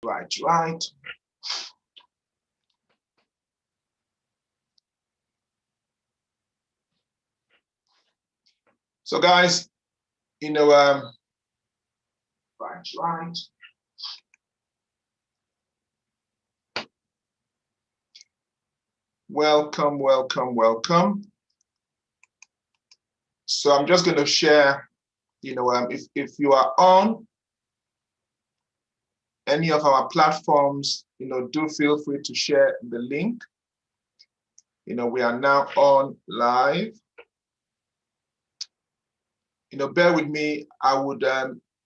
Right. So guys, right. Welcome. So I'm just going to share, if you are on any of our platforms, do feel free to share the link. We are now on live. Bear with me. I would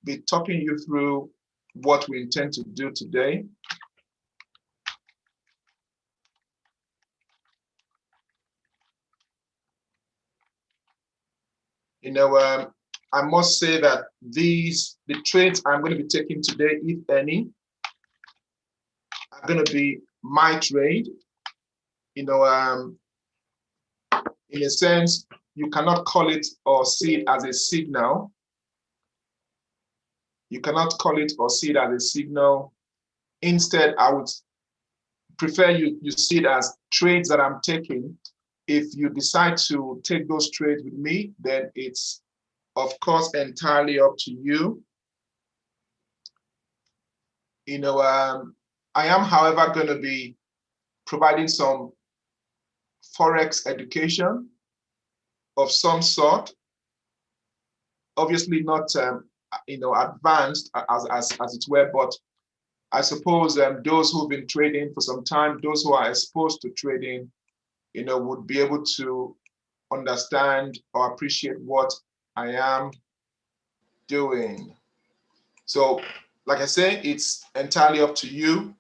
be talking you through what we intend to do today. I must say that the trades I'm going to be taking today, if any, are going to be my trade. In a sense, you cannot call it or see it as a signal. You cannot call it or see it as a signal. Instead, I would prefer you see it as trades that I'm taking. If you decide to take those trades with me, then it's, of course, entirely up to you. I am, however, going to be providing some Forex education of some sort. Obviously not, advanced as it were, but I suppose those who've been trading for some time, those who are exposed to trading, would be able to understand or appreciate what I am doing. So, like I say, it's entirely up to you.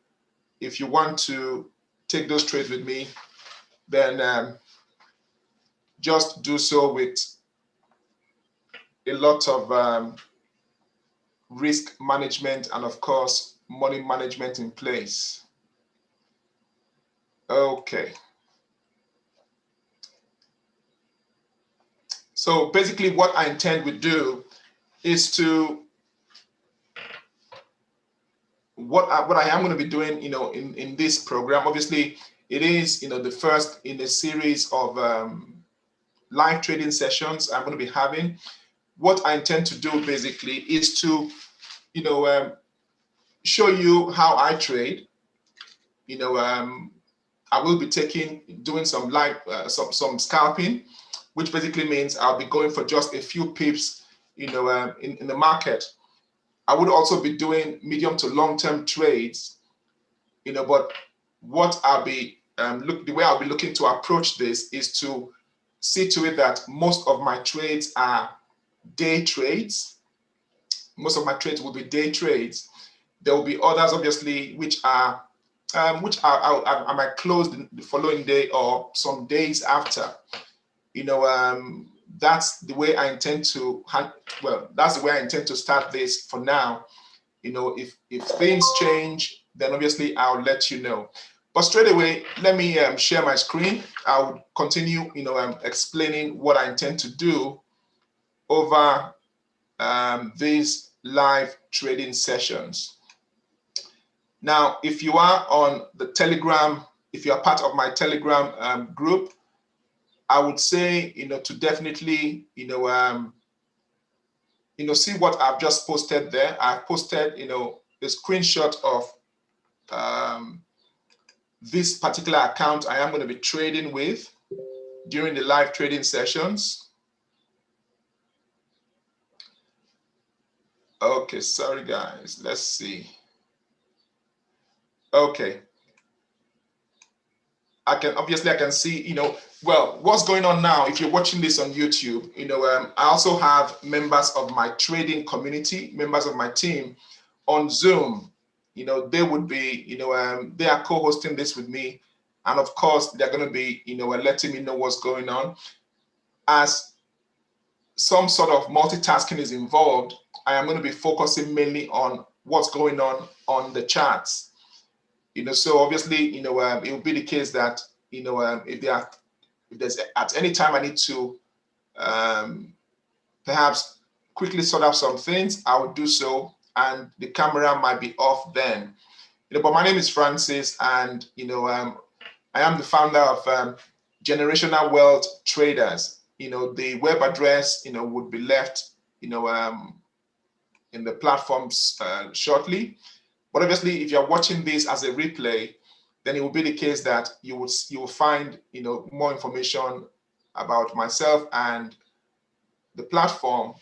If you want to take those trades with me, then just do so with a lot of risk management and, of course, money management in place. Okay. So basically what I intend to do is to, what I am going to be doing, in this program. Obviously, it is, the first in a series of live trading sessions I'm going to be having. What I intend to do basically is to, show you how I trade. I will be doing some live, some scalping, which basically means I'll be going for just a few pips, in the market. I would also be doing medium to long-term trades, but what I'll be, the way I'll be looking to approach this is to see to it that most of my trades are day trades. Most of my trades will be day trades. There will be others, obviously, which I might close the following day or some days after. That's the way I intend to. That's the way I intend to start this for now. If things change, then obviously I'll let you know. But straight away, let me share my screen. I'll continue, explaining what I intend to do over these live trading sessions. Now, if you are on the Telegram, if you are part of my Telegram group, I would say, to definitely, see what I've just posted there. I've posted, a screenshot of this particular account I am going to be trading with during the live trading sessions. Okay, sorry guys, let's see. Okay. I can see, well, what's going on now. If you're watching this on YouTube, I also have members of my trading community, members of my team on Zoom. They would be, they are co-hosting this with me. And of course, they're going to be, letting me know what's going on. As some sort of multitasking is involved, I am going to be focusing mainly on what's going on the charts. So obviously, it will be the case that, if there's at any time I need to perhaps quickly sort out some things, I will do so, and the camera might be off then. But my name is Francis, and I am the founder of Generational Wealth Traders. The web address would be left in the platforms shortly. But obviously, if you're watching this as a replay, then it will be the case that you will find more information about myself and the platform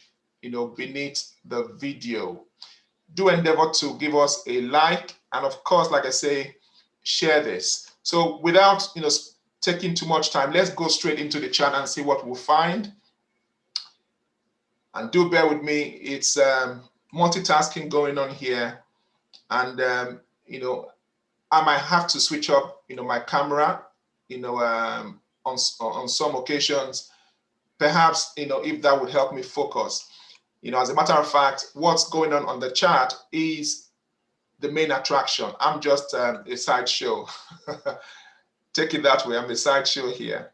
beneath the video. Do endeavor to give us a like, and of course, like I say, share this. So without taking too much time, let's go straight into the chat and see what we'll find. And do bear with me, it's multitasking going on here, and I might have to switch up my camera on some occasions, perhaps if that would help me focus. As a matter of fact, what's going on the chat is the main attraction. I'm just a sideshow. Take it that way. I'm a sideshow here.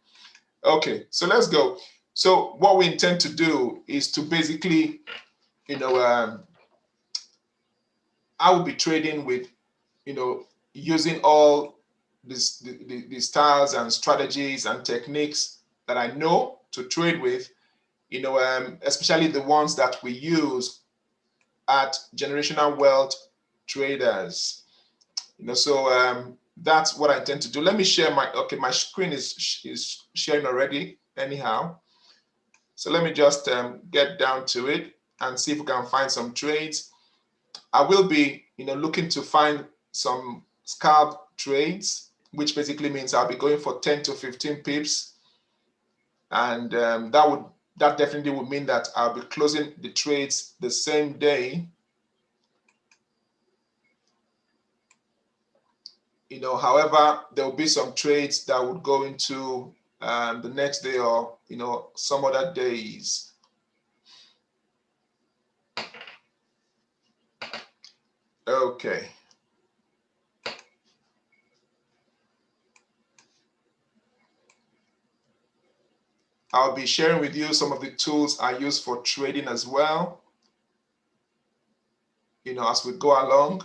Okay, so let's go. So what we intend to do is to basically, I will be trading with, using all the styles and strategies and techniques that I know to trade with, especially the ones that we use at Generational Wealth Traders. So that's what I intend to do. Let me share my screen is sharing already anyhow. So let me just get down to it and see if we can find some trades. I will be looking to find some scalp trades, which basically means I'll be going for 10 to 15 pips, and that definitely would mean that I'll be closing the trades the same day. However, there will be some trades that would go into the next day or some other days. Okay. I'll be sharing with you some of the tools I use for trading as well, as we go along.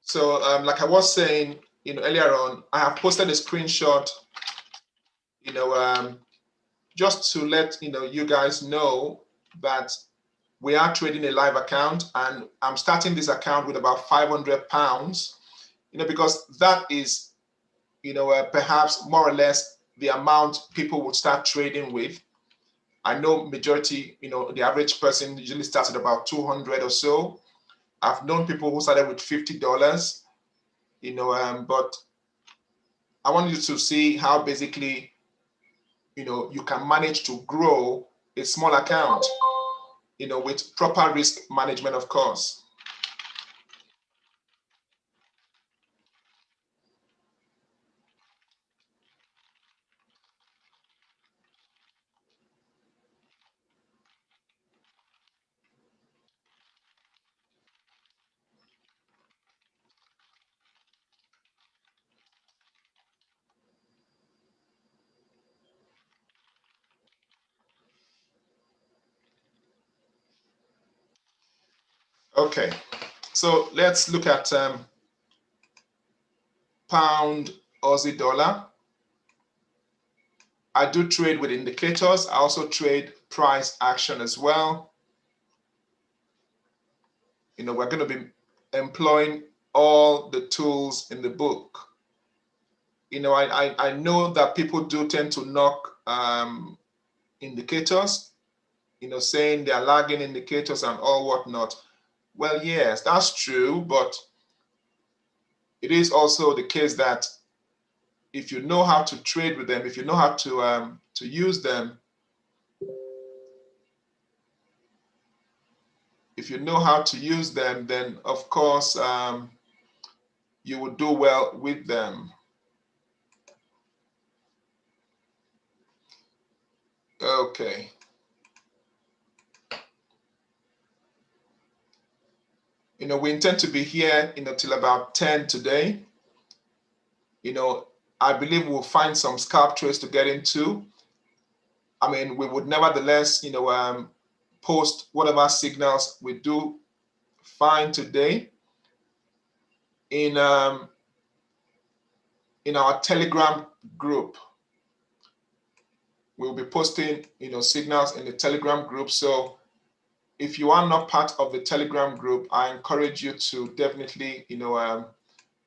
So like I was saying, earlier on, I have posted a screenshot, just to let you guys know that we are trading a live account, and I'm starting this account with about 500 pounds, because that is, perhaps more or less the amount people would start trading with. I know majority, the average person usually starts at about 200 or so. I've known people who started with $50, but I want you to see how basically, you can manage to grow a small account, with proper risk management, of course. Okay, so let's look at pound Aussie dollar. I do trade with indicators. I also trade price action as well. We're going to be employing all the tools in the book. I know that people do tend to knock indicators, saying they're lagging indicators and all whatnot. Well, yes, that's true, but it is also the case that if you know how to trade with them, if you know how to use them, then of course you will do well with them. Okay. We intend to be here, till about 10 today. I believe we'll find some scalp trades to get into. I mean, we would nevertheless, post whatever signals we do find today in our Telegram group. We'll be posting, signals in the Telegram group. So if you are not part of the Telegram group, I encourage you to definitely,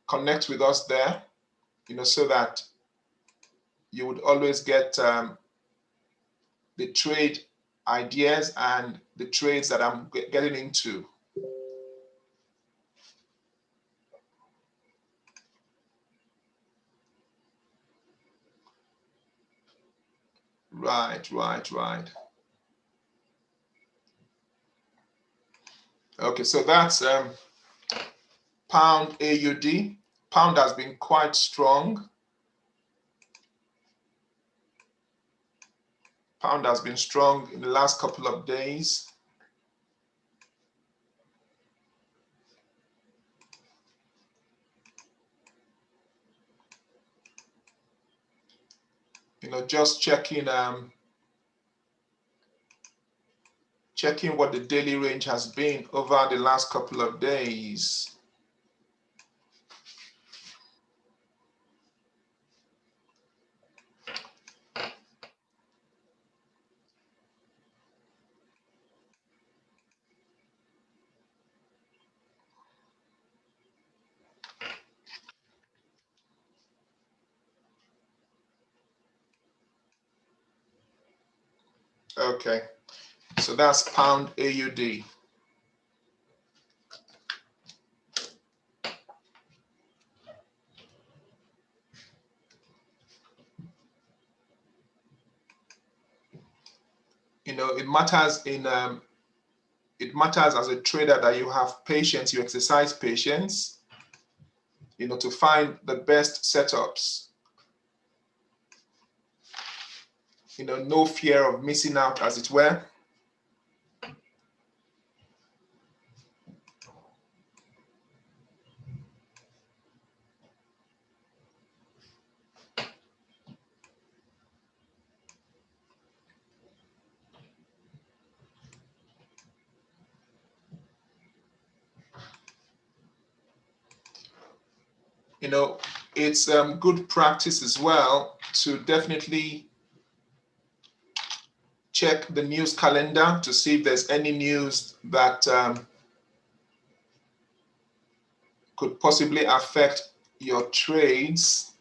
connect with us there, so that you would always get the trade ideas and the trades that I'm getting into. Right. Okay, so that's pound AUD. Pound has been quite strong. Pound has been strong in the last couple of days. Just checking what the daily range has been over the last couple of days. Okay, so that's pound AUD. It matters as a trader that you have patience, you exercise patience, to find the best setups. No fear of missing out, as it were. It's good practice as well to definitely check the news calendar to see if there's any news that could possibly affect your trades.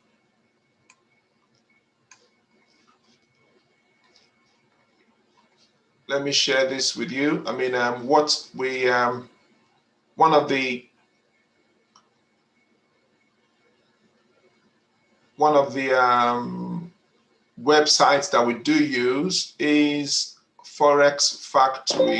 Let me share this with you. I mean, what we one of the websites that we do use is Forex Factory.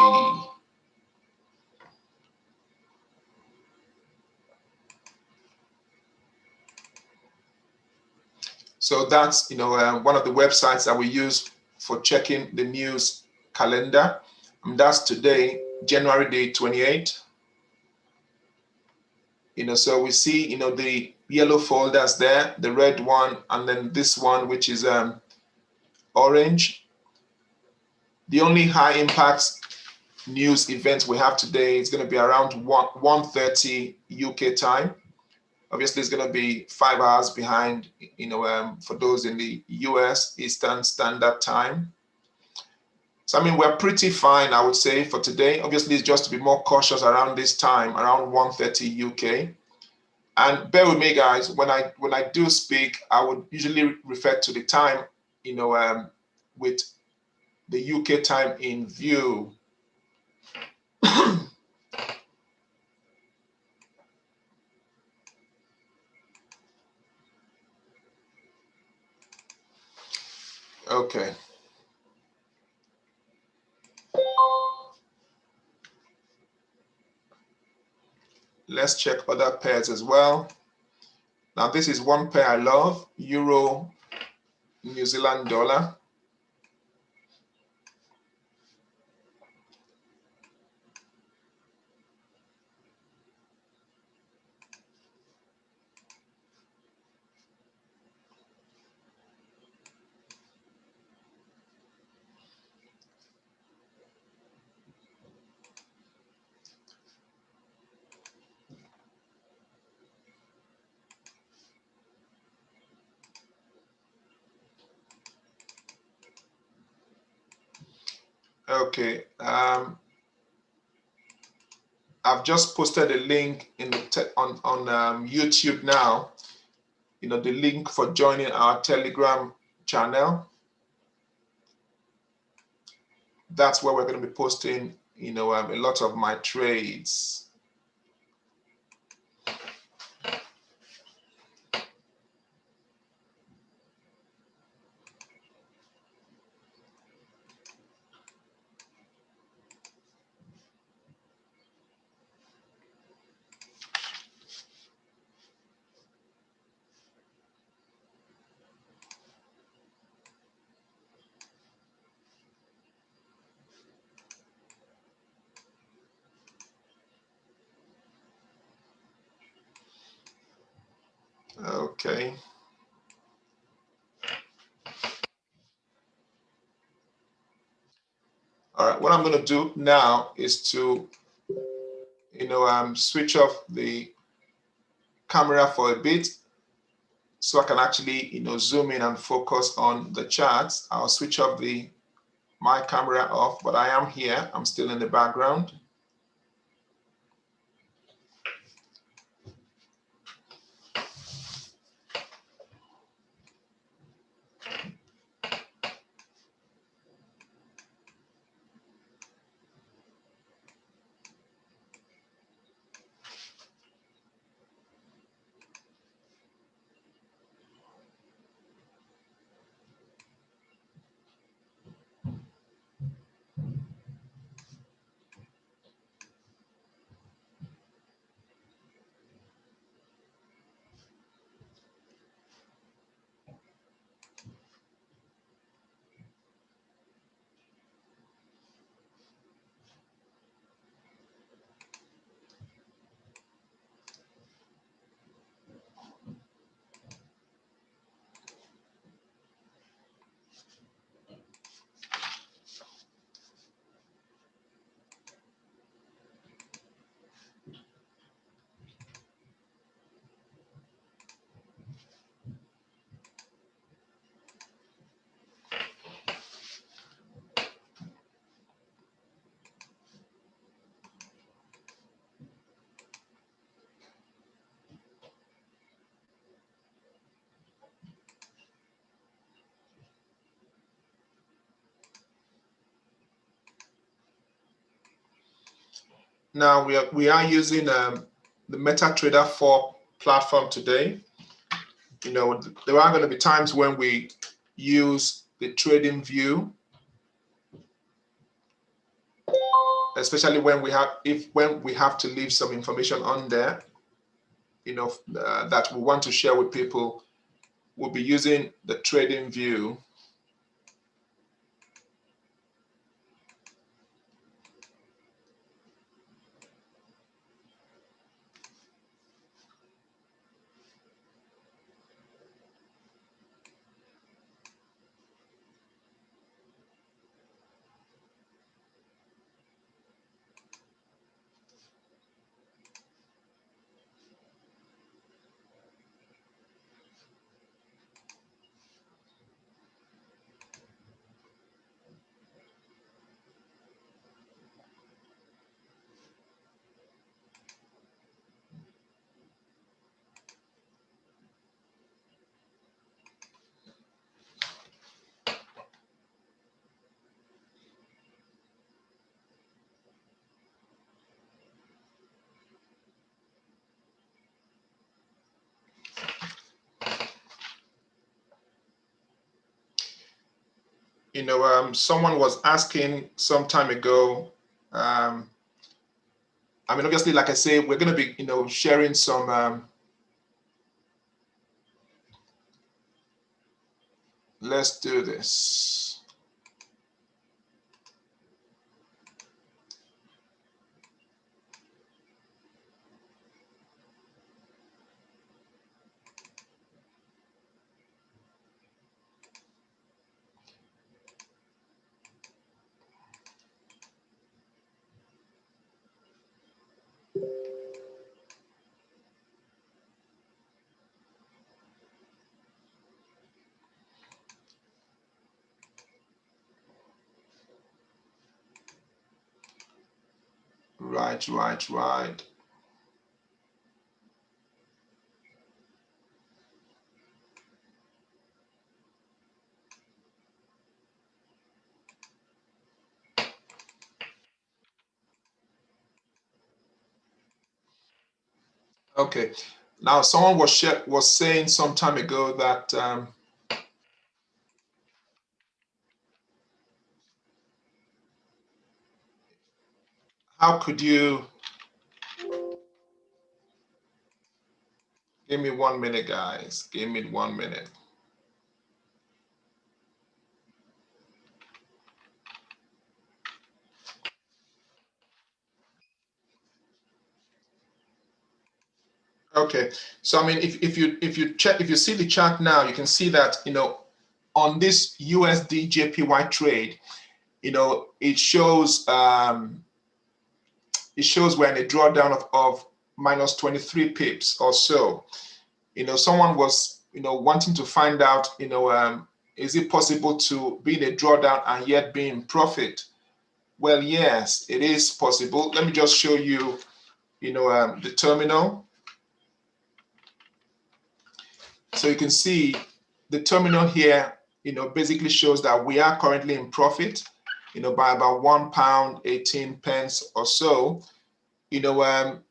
So that's one of the websites that we use for checking the news calendar. And that's today, January the 28th. So we see the yellow folders there, the red one, and then this one, which is orange. The only high impact news event we have today is going to be around 1:30 UK time. Obviously, it's going to be 5 hours behind, for those in the US Eastern Standard Time. So, I mean, we're pretty fine, I would say, for today. Obviously, it's just to be more cautious around this time, around 1:30 UK. And bear with me, guys, when I do speak, I would usually refer to the time, with the UK time in view. Okay. Let's check other pairs as well. Now, this is one pair I love, Euro, New Zealand dollar. Okay. I've just posted a link in the on YouTube now. The link for joining our Telegram channel. That's where we're going to be posting, a lot of my trades. Okay. All right. What I'm going to do now is to, switch off the camera for a bit so I can actually, zoom in and focus on the charts. I'll switch off my camera off, but I am here. I'm still in the background. Now we are using the MetaTrader 4 platform today. There are going to be times when we use the trading view, especially when we have to leave some information on there, that we want to share with people. We'll be using the trading view. Someone was asking some time ago. Obviously, like I say, we're going to be, sharing some. Let's do this. Right. Okay. Now, someone was saying some time ago that how could you give me 1 minute, guys? Give me 1 minute. Okay. So I mean, if you see the chart now, you can see that on this USD JPY trade, it shows we're in a drawdown of minus 23 pips or so. Someone was wanting to find out, is it possible to be in a drawdown and yet be in profit? Well, yes, it is possible. Let me just show you, the terminal. So you can see the terminal here, basically shows that we are currently in profit, by about £1.18 or so. The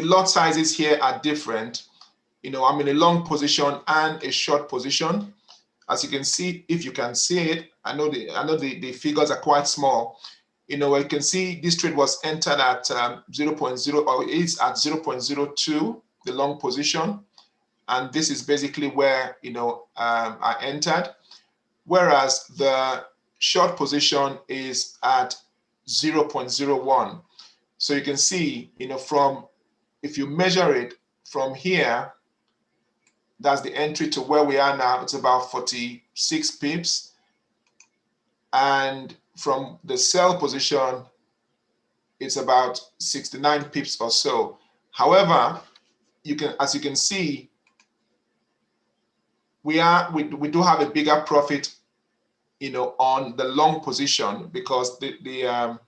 lot sizes here are different. I'm in a long position and a short position. As you can see, if you can see it, I know the figures are quite small. You can see this trade was entered at 0.0, or is at 0.02, the long position. And this is basically where, I entered. Whereas the short position is at 0.01. So you can see, if you measure it from here, that's the entry to where we are now. It's about 46 pips. And from the sell position, it's about 69 pips or so. However, as you can see, we do have a bigger profit, on the long position, because the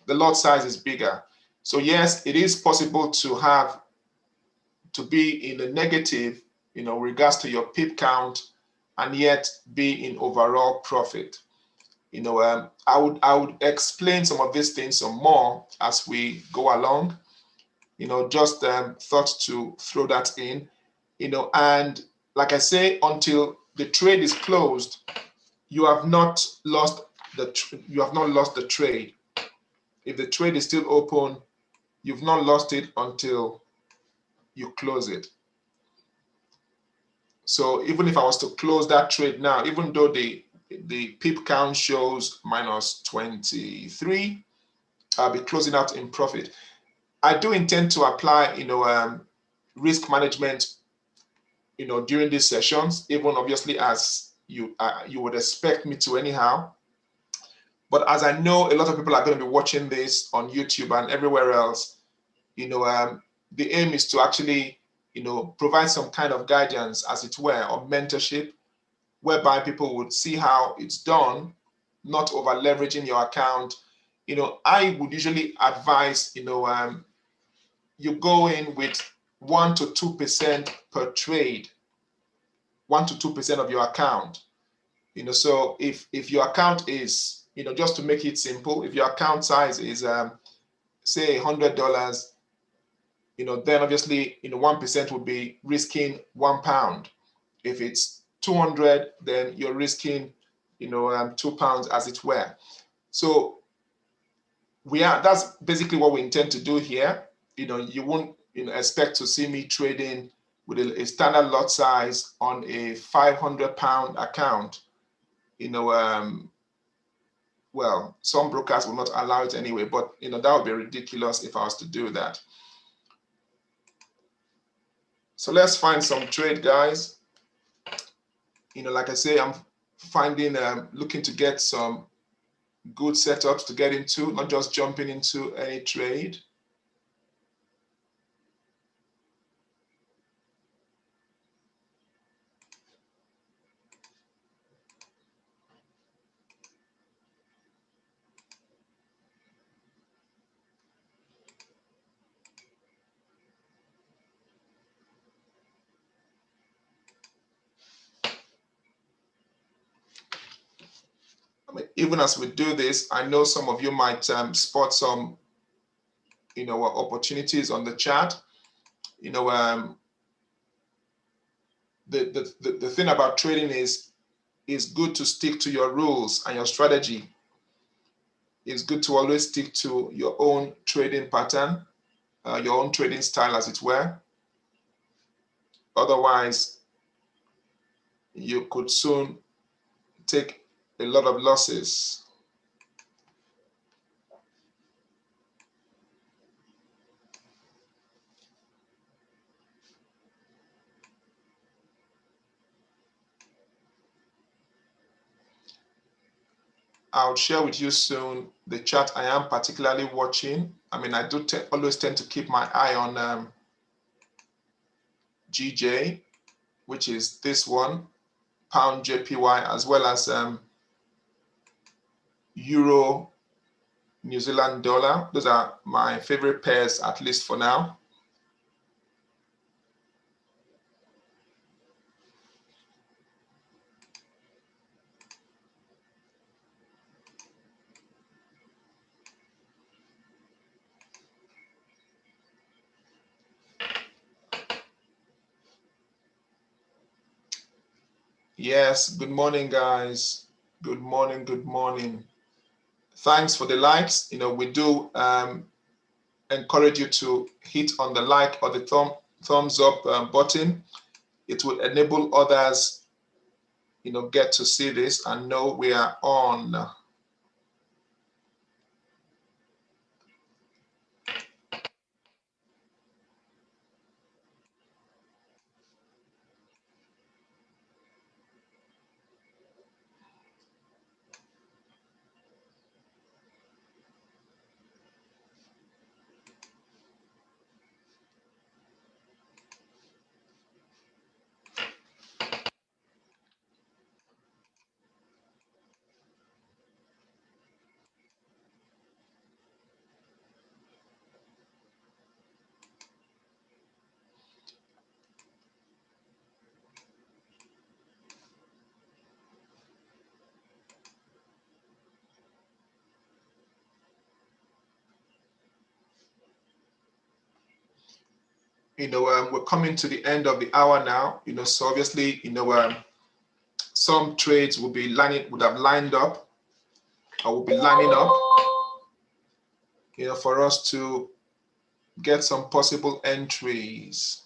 lot size is bigger. So yes, it is possible to be in a negative, regards to your pip count, and yet be in overall profit. I would explain some of these things some more as we go along. Just thought to throw that in. And like I say, until the trade is closed, you have not lost the trade. If the trade is still open, you've not lost it until you close it. So even if I was to close that trade now, even though the pip count shows minus 23, I'll be closing out in profit. I do intend to apply, risk management, during these sessions, even obviously as you would expect me to anyhow. But as I know a lot of people are going to be watching this on YouTube and everywhere else, the aim is to actually, provide some kind of guidance, as it were, or mentorship, whereby people would see how it's done, not over leveraging your account. I would usually advise, you go in with 1 to 2% per trade, 1 to 2% of your account. So if your account is, just to make it simple, if your account size is say $100, then obviously 1% would be risking £1. If it's 200, then you're risking £2, as it were. So that's basically what we intend to do here. You won't expect to see me trading with a standard lot size on a £500 account. Well, some brokers will not allow it anyway, but that would be ridiculous if I was to do that. So let's find some trade, guys. Like I say, I'm finding, looking to get some good setups to get into, not just jumping into any trade. even as we do this, I know some of you might spot some, opportunities on the chart. The thing about trading is it's good to stick to your rules and your strategy. It's good to always stick to your own trading pattern, your own trading style, as it were. Otherwise, you could soon take a lot of losses. I'll share with you soon the chart I am particularly watching. I mean, I do always tend to keep my eye on GJ, which is this one, pound JPY, as well as Euro New Zealand dollar. Those are my favorite pairs, at least for now. Yes, good morning, guys. Good morning, good morning. Thanks for the likes. We do encourage you to hit on the like or the thumbs up button. It will enable others, get to see this and know we are on. We're coming to the end of the hour now. So obviously, some trades would have lined up, or will be lining up, for us to get some possible entries.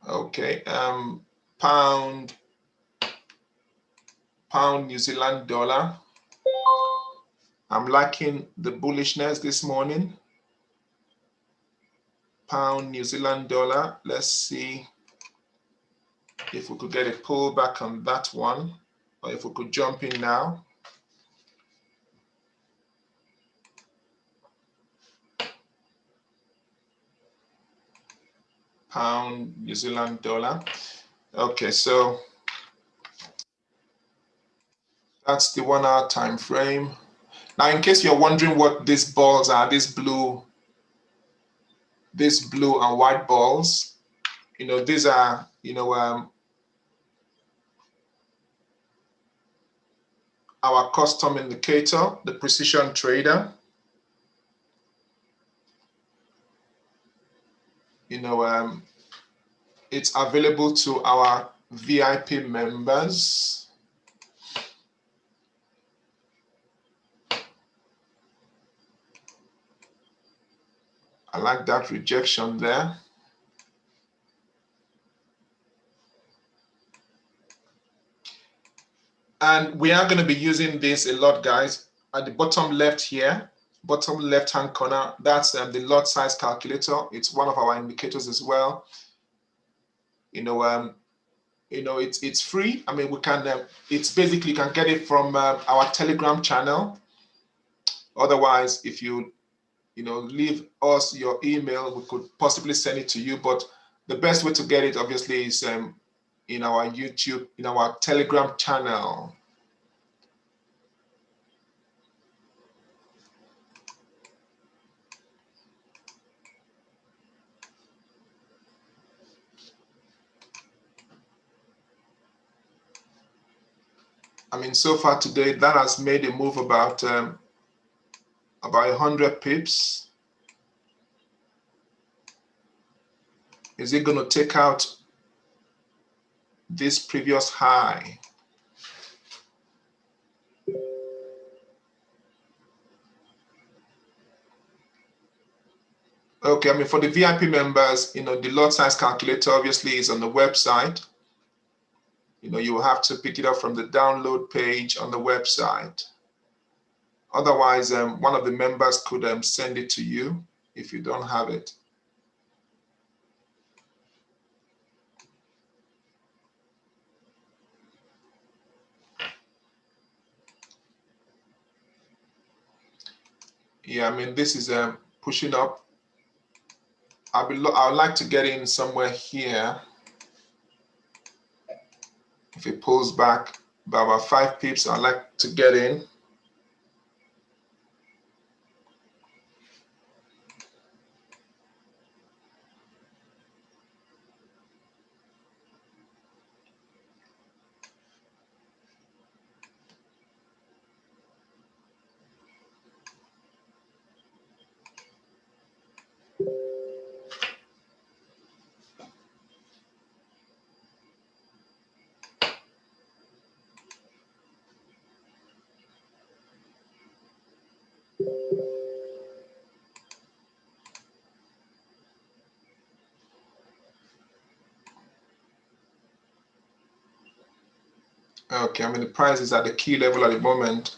Okay, pound New Zealand dollar. I'm liking the bullishness this morning. Pound New Zealand dollar. Let's see if we could get a pullback on that one, or if we could jump in now. Pound New Zealand dollar. Okay, so that's the 1 hour time frame. Now, in case you're wondering what these balls are, these blue and white balls, these are, our custom indicator, the precision trader. It's available to our VIP members. I like that rejection there. And we are going to be using this a lot, guys. At the bottom left here, bottom left-hand corner, that's the lot size calculator. It's one of our indicators as well. It's free. I mean, we can. It's basically, you can get it from our Telegram channel. Otherwise, if you leave us your email, we could possibly send it to you. But the best way to get it, obviously, is in our in our Telegram channel. I mean, so far today, that has made a move about 100 pips. Is it going to take out this previous high? Okay, I mean, for the VIP members, the lot size calculator obviously is on the website. You will have to pick it up from the download page on the website. Otherwise, one of the members could send it to you if you don't have it. Yeah, I mean, this is pushing up. I would like to get in somewhere here. If it pulls back by about 5 pips, I'd like to get in. Okay, I mean, the price is at the key level at the moment.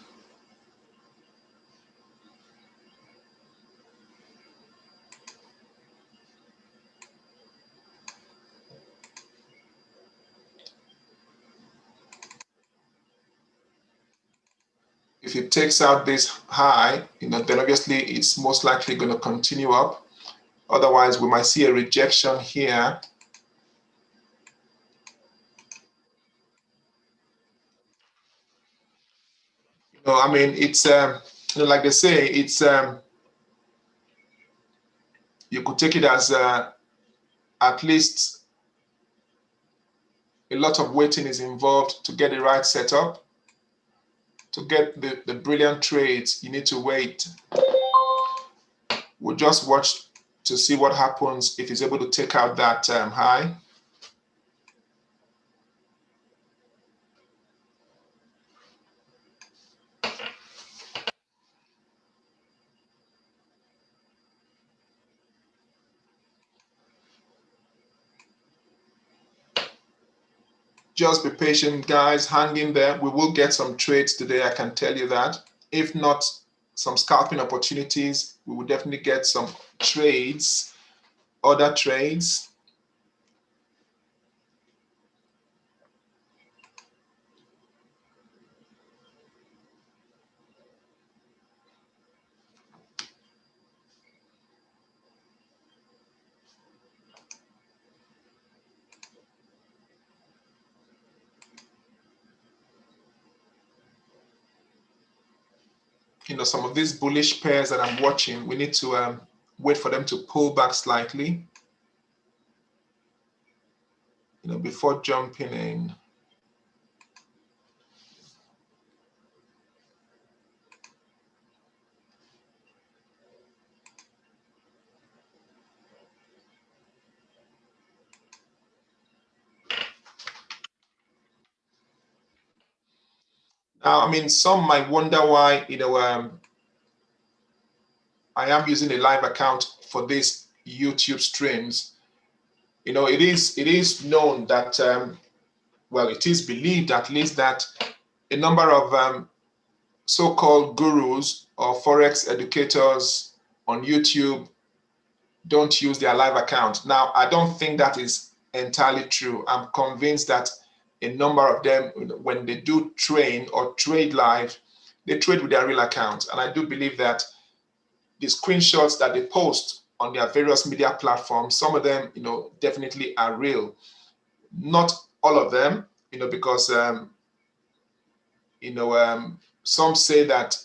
If it takes out this high, then obviously it's most likely going to continue up. Otherwise, we might see a rejection here. I mean, it's like they say, it's you could take it as at least a lot of waiting is involved to get the right setup. To get the brilliant trades, you need to wait. We'll just watch to see what happens if it's able to take out that high. Just be patient, guys. Hang in there. We will get some trades today, I can tell you that. If not some scalping opportunities, we will definitely get some trades, other trades. Some of these bullish pairs that I'm watching, we need to wait for them to pull back slightly, before jumping in. Now, I mean, some might wonder why, I am using a live account for these YouTube streams. It is known that, well, it is believed at least that a number of so-called gurus or forex educators on YouTube don't use their live account. Now, I don't think that is entirely true. I'm convinced that a number of them, when they do train or trade live, they trade with their real account. And I do believe that the screenshots that they post on their various media platforms, some of them, definitely are real. Not all of them, because, some say that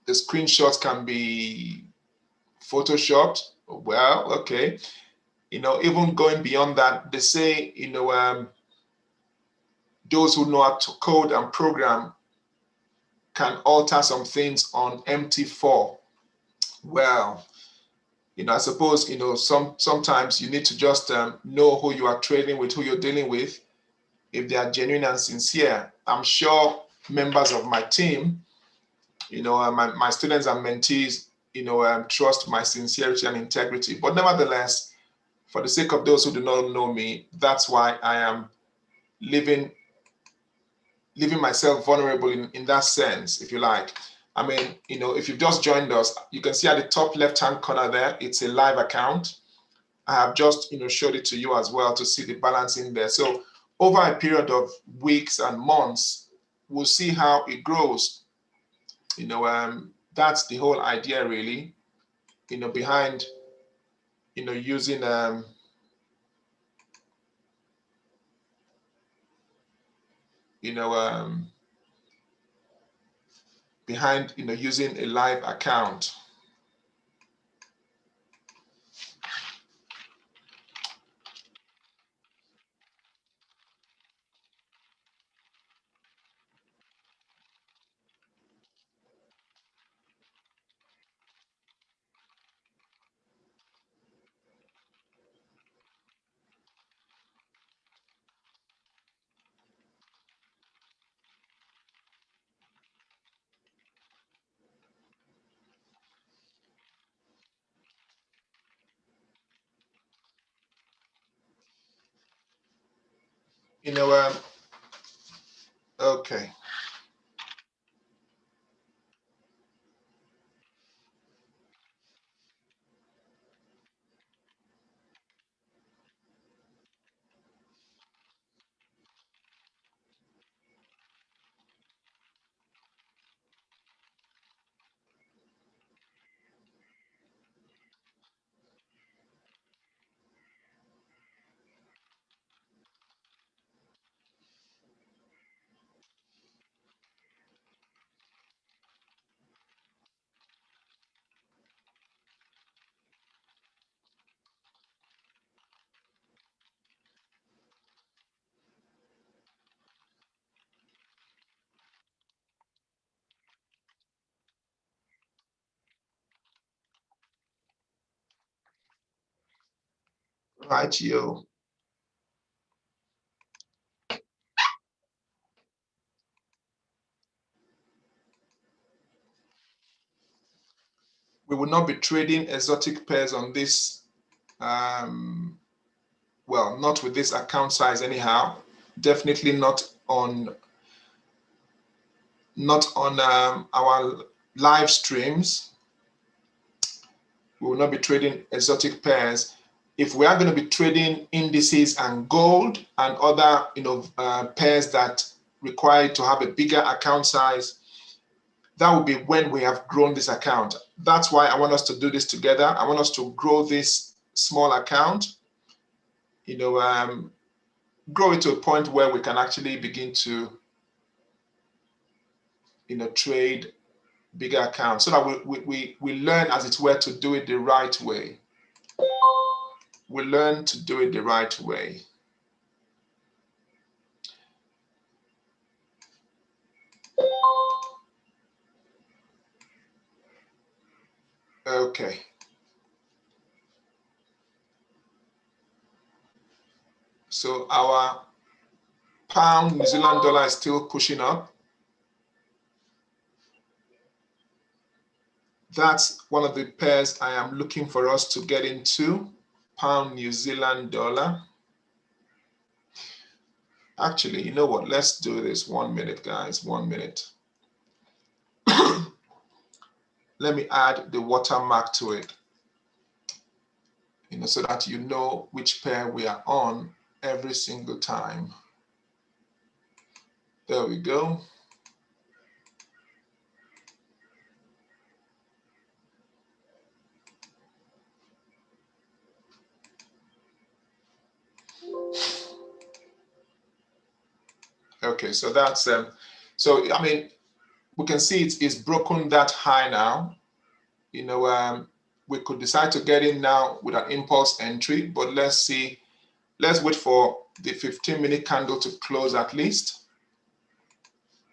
the screenshots can be photoshopped. Well, okay. Even going beyond that, they say, those who know how to code and program can alter some things on MT4. Well, I suppose, sometimes you need to just know who you are trading with, who you're dealing with, if they are genuine and sincere. I'm sure members of my team, my students and mentees, trust my sincerity and integrity. But nevertheless, for the sake of those who do not know me, that's why I am leaving myself vulnerable in that sense, if you like. I mean, if you've just joined us, you can see at the top left-hand corner there, it's a live account. I have just, showed it to you as well to see the balance in there. So over a period of weeks and months, we'll see how it grows. That's the whole idea, really, behind, using behind using a live account. Okay. Right, you. We will not be trading exotic pairs on this, well, not with this account size anyhow. Definitely not on our live streams. We will not be trading exotic pairs. If we are going to be trading indices and gold and other pairs that require to have a bigger account size, that will be when we have grown this account. That's why I want us to do this together. I want us to grow this small account, grow it to a point where we can actually begin to, trade bigger accounts, so that we learn, as it were, to do it the right way. We learn to do it the right way. Okay. So our pound New Zealand dollar is still pushing up. That's one of the pairs I am looking for us to get into. Pound New Zealand dollar. Actually, you know what? Let's do this. 1 minute, guys. 1 minute. Let me add the watermark to it, so that you know which pair we are on every single time. There we go. Okay, so that's so I mean, we can see it's broken that high now. We could decide to get in now with an impulse entry, but let's see Let's wait for the 15-minute candle to close at least,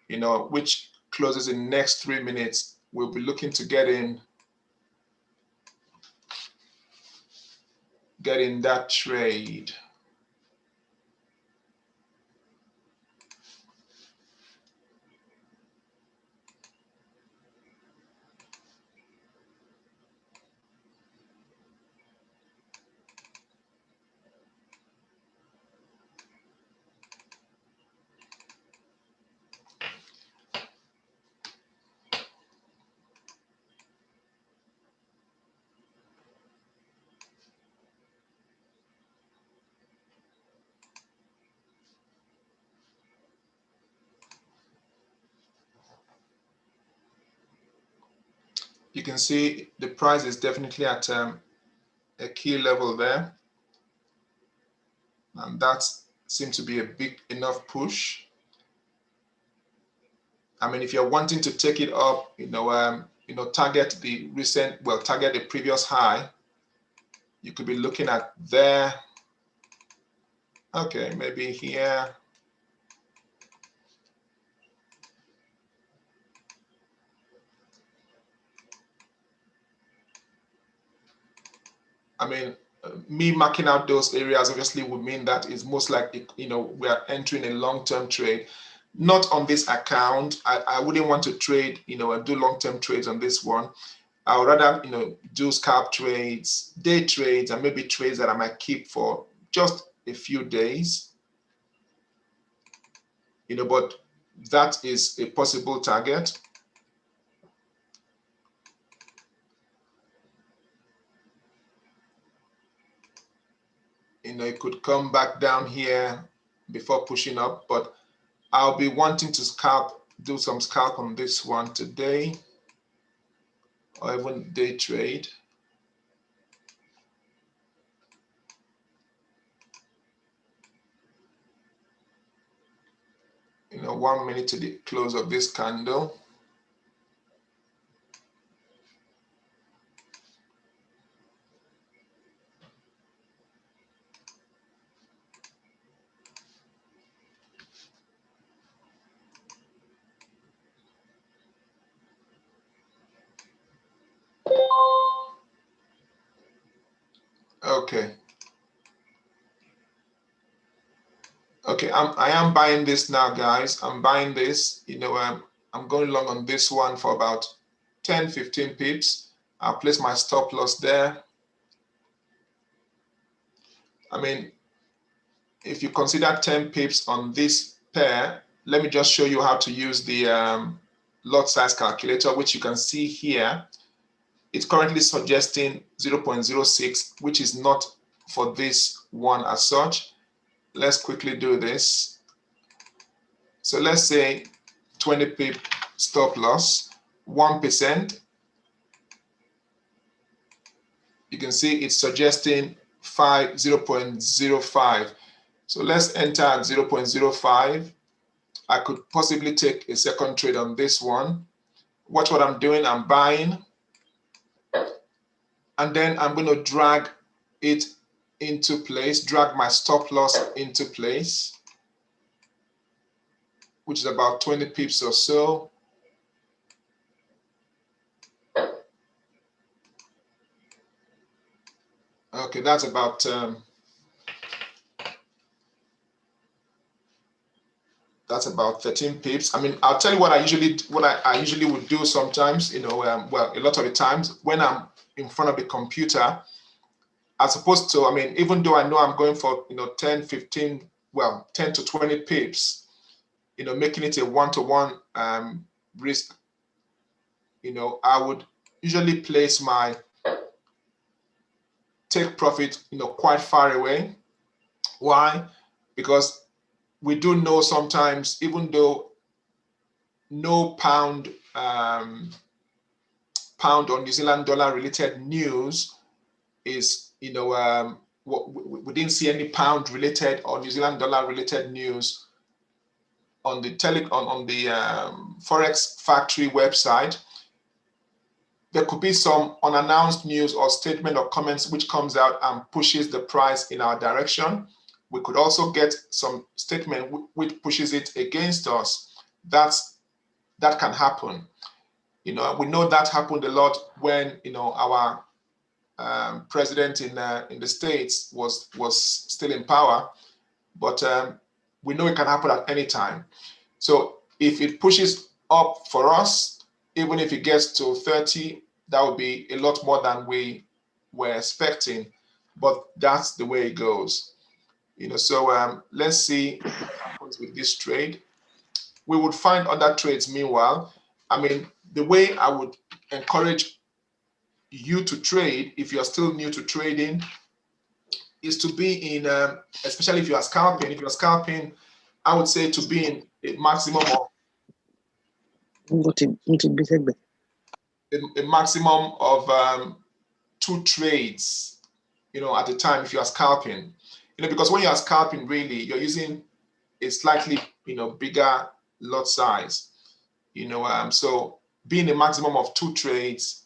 which closes in the next 3 minutes. We'll be looking to get in that trade. You can see the price is definitely at a key level there, and that seems to be a big enough push. I mean, if you're wanting to take it up, target the target the previous high, you could be looking at there. Okay, maybe here. I mean, me marking out those areas obviously would mean that it's most likely, we are entering a long-term trade. Not on this account. I wouldn't want to trade, and do long-term trades on this one. I would rather, do scalp trades, day trades, and maybe trades that I might keep for just a few days. But that is a possible target. It could come back down here before pushing up, but I'll be wanting to do some scalp on this one today, or even day trade. you know, 1 minute to the close of this candle. Okay. Okay, I am buying this now, guys. I'm buying this. You know, I'm going long on this one for about 10-15 pips. I'll place my stop loss there. I mean, if you consider 10 pips on this pair, let me just show you how to use the lot size calculator, which you can see here. It's currently suggesting 0.06, which is not for this one as such. Let's quickly do this. So let's say 20 pip stop loss, 1%. You can see it's suggesting 0.05. So let's enter at 0.05. I could possibly take a second trade on this one. Watch what I'm doing. I'm buying. And then I'm going to drag it into place, drag my stop loss into place, which is about 20 pips or so. Okay, that's about 13 pips. I mean, I'll tell you what I usually would do sometimes. You know, well, a lot of the times when I'm in front of the computer, as opposed to, I mean, even though I know I'm going for 10, 15, well, 10 to 20 pips, making it a one-to-one risk. I would usually place my take profit, quite far away. Why? Because we do know sometimes, even though no pound or New Zealand dollar related news is, we didn't see any pound related or New Zealand dollar related news on the Forex Factory website. There could be some unannounced news or statement or comments which comes out and pushes the price in our direction. we could also get some statement which pushes it against us. That can happen. We know that happened a lot when our president in the States was still in power, but we know it can happen at any time. So if it pushes up for us, even if it gets to 30, that would be a lot more than we were expecting, but that's the way it goes. So let's see what happens with this trade. We would find other trades meanwhile. I mean, the way I would encourage you to trade, if you're still new to trading, is to be in, especially if you are scalping. If you're scalping, I would say to be in a maximum of a maximum of 2 trades, at a time if you are scalping. Because when you are scalping, really, you're using a slightly, bigger lot size. So being a maximum of 2 trades,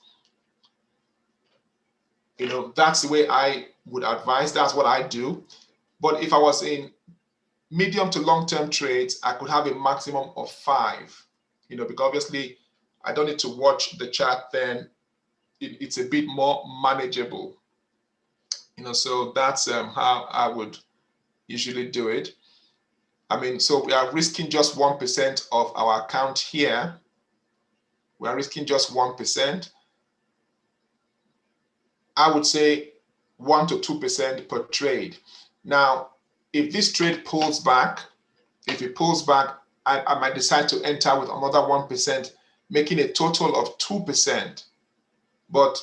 that's the way I would advise. That's what I do. But if I was in medium to long-term trades, I could have a maximum of 5, because obviously I don't need to watch the chart, then it's a bit more manageable. So that's how I would usually do it. I mean, so we are risking just 1% of our account here. We are risking just 1%. I would say 1 to 2% per trade. Now, if this trade pulls back, I might decide to enter with another 1%, making a total of 2%. But,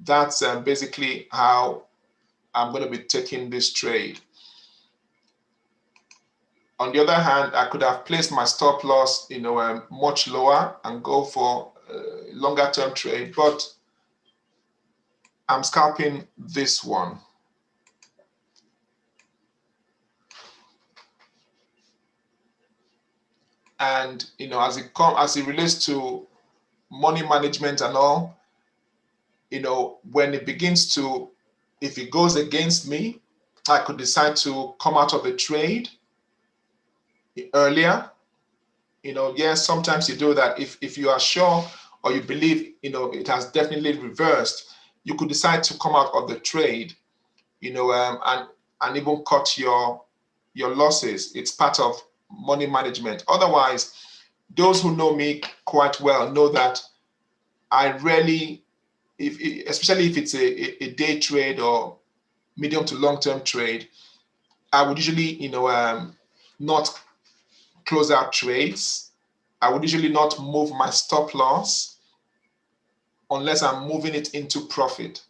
that's basically how I'm going to be taking this trade. On the other hand, I could have placed my stop loss, much lower and go for a longer term trade, but I'm scalping this one. And as it relates to money management and all, when it begins to, if it goes against me, I could decide to come out of the trade earlier. Yes, sometimes you do that. If you are sure or you believe, it has definitely reversed, you could decide to come out of the trade, and even cut your losses. It's part of money management. Otherwise, those who know me quite well know that I rarely, especially if it's a day trade or medium to long-term trade, I would usually, not close out trades. I would usually not move my stop loss unless I'm moving it into profit.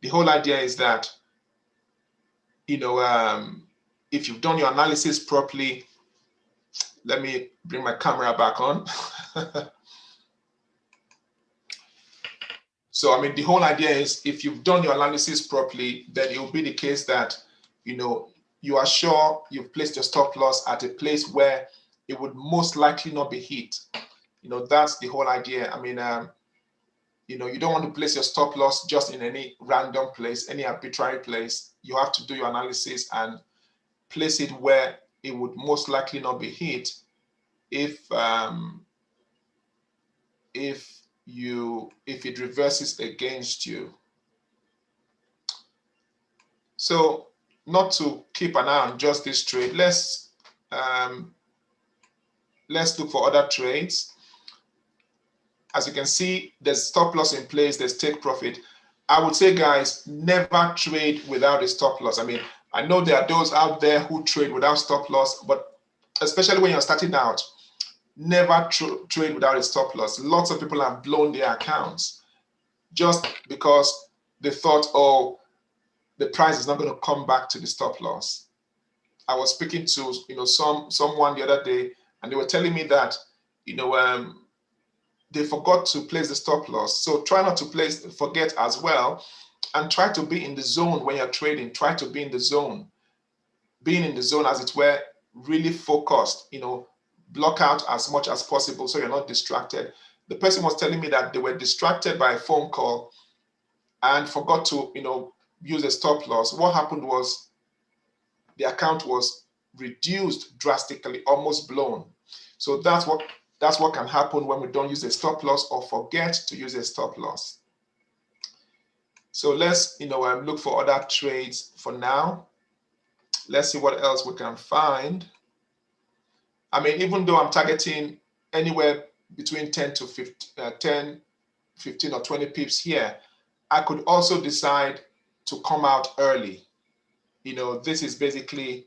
The whole idea is that, if you've done your analysis properly, let me bring my camera back on. So, I mean, the whole idea is if you've done your analysis properly, then it will be the case that, you are sure you've placed your stop loss at a place where it would most likely not be hit. That's the whole idea. I mean, you don't want to place your stop loss just in any random place, any arbitrary place. You have to do your analysis and place it where it would most likely not be hit if it reverses against you. So, not to keep an eye on just this trade, let's look for other trades. As you can see, there's stop loss in place, there's take profit. I would say, guys, never trade without a stop loss. I mean, I know there are those out there who trade without stop loss, but especially when you're starting out, never trade without a stop loss. Lots of people have blown their accounts just because they thought, oh, the price is not going to come back to the stop loss. I was speaking to someone the other day, and they were telling me that they forgot to place the stop loss. So try not to forget as well, and try to be in the zone when you're trading. Try to be in the zone, being in the zone, as it were, really focused. Block out as much as possible so you're not distracted. The person was telling me that they were distracted by a phone call and forgot to use a stop loss. What happened was the account was reduced drastically, almost blown. So that's what can happen when we don't use a stop loss or forget to use a stop loss. So let's look for other trades for now. Let's see what else we can find. I mean, even though I'm targeting anywhere between 10 to 15, 15 or 20 pips here, I could also decide to come out early. This is basically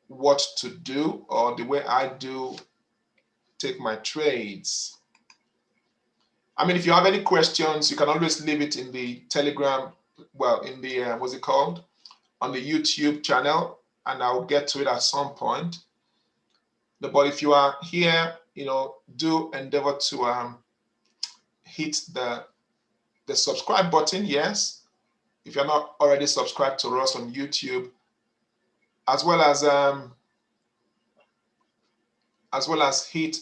what to do, or the way I do take my trades. I mean, if you have any questions, you can always leave it in the Telegram, well, in the, what's it called? On the YouTube channel, and I'll get to it at some point. But if you are here, do endeavor to hit the subscribe button, yes. If you're not already subscribed to us on YouTube, as well as hit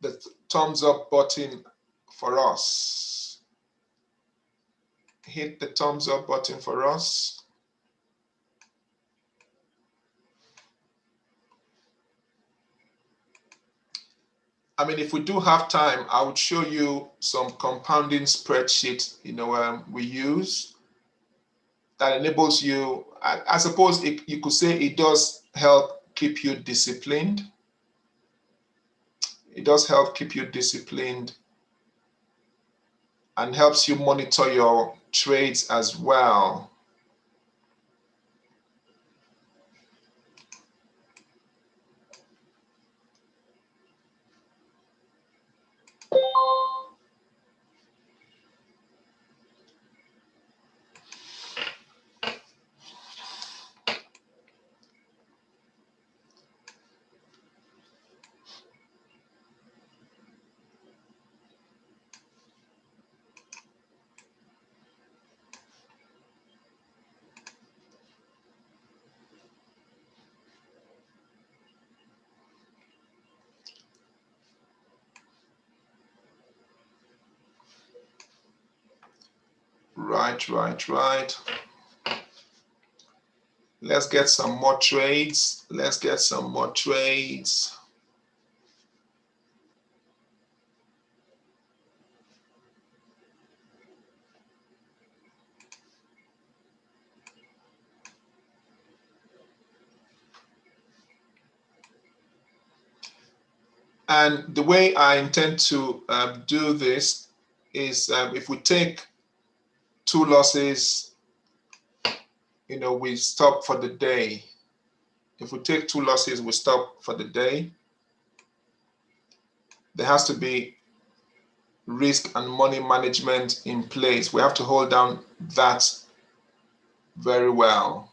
the thumbs up button for us. Hit the thumbs up button for us. I mean, if we do have time, I would show you some compounding spreadsheet, we use that enables you. I suppose you could say it does help keep you disciplined. It does help keep you disciplined and helps you monitor your trades as well. Right. Let's get some more trades. And the way I intend to do this is if we take 2 losses, we stop for the day. If we take 2 losses, we stop for the day. There has to be risk and money management in place. We have to hold down that very well.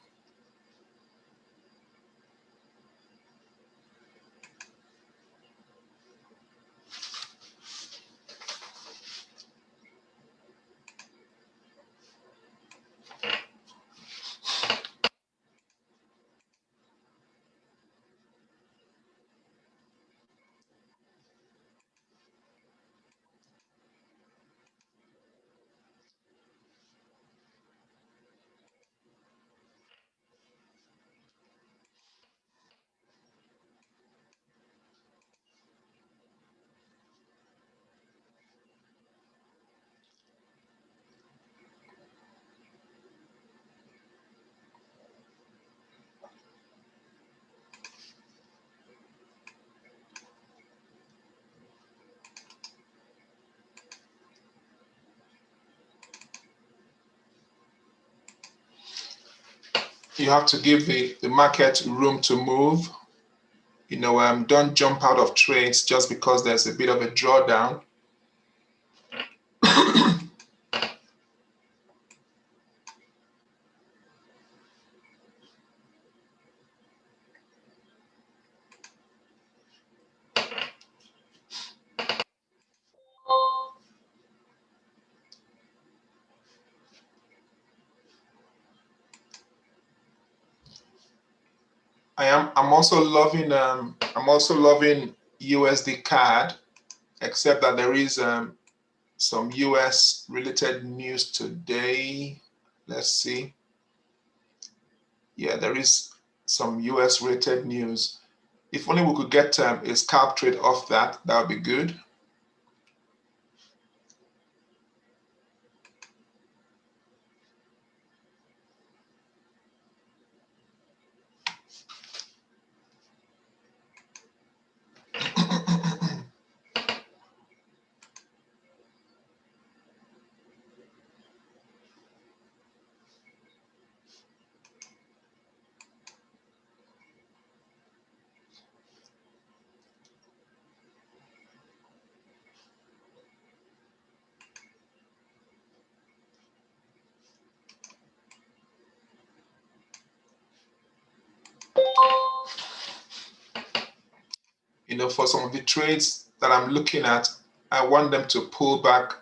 You have to give the market room to move. Don't jump out of trades just because there's a bit of a drawdown. I'm also loving USD CAD, except that there is some US related news today. Let's see. Yeah, there is some US rated news. If only we could get a scalp trade off that, that would be good. For some of the trades that I'm looking at, I want them to pull back,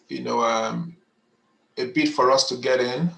a bit for us to get in.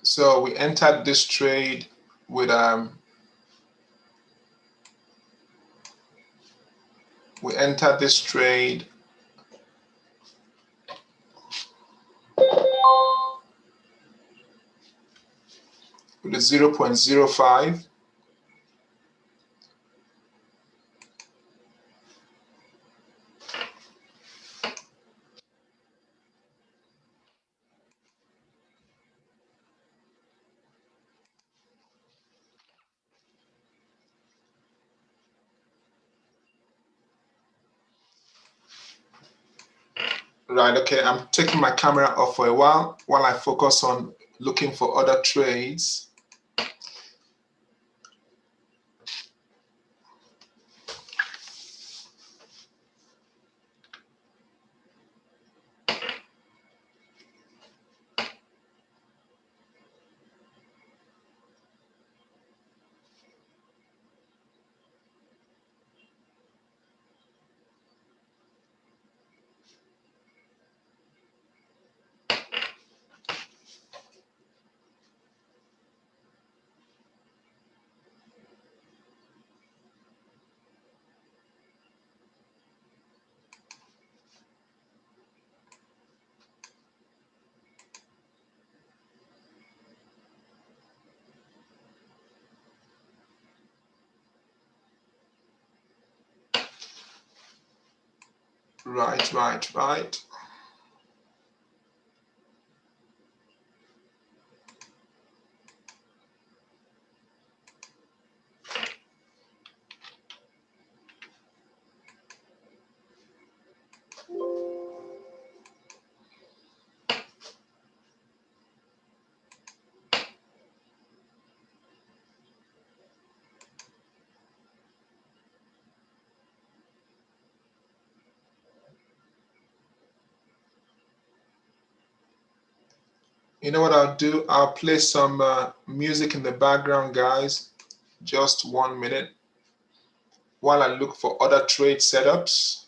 So we entered this trade with we entered this trade with a 0.05. Right, okay, I'm taking my camera off for a while I focus on looking for other trades. Right. You know what I'll do? I'll play some music in the background, guys. Just 1 minute while I look for other trade setups.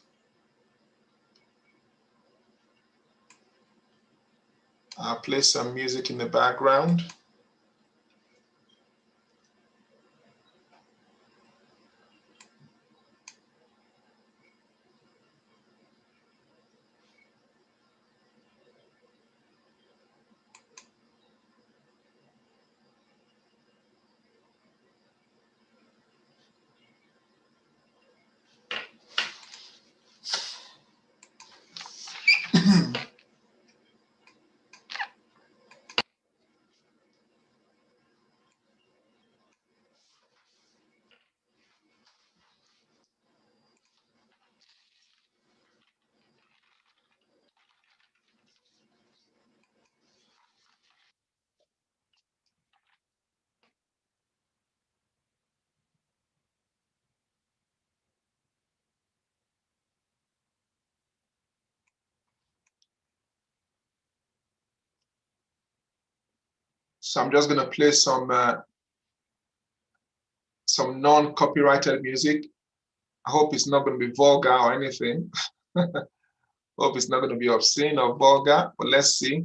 I'll play some music in the background. So I'm just gonna play some non-copyrighted music. I hope it's not gonna be vulgar or anything. Hope it's not gonna be obscene or vulgar, but let's see.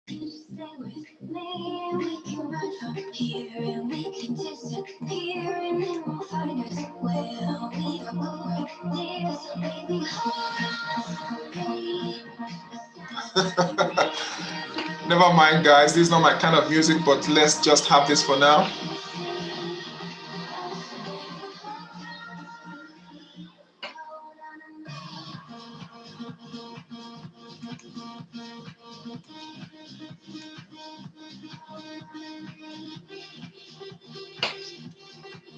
Stay with me, we can run from here and we can disappear and then we'll find us where we are going. Dear, so baby, hold on. Never mind, guys. This is not my kind of music, but let's just have this for now.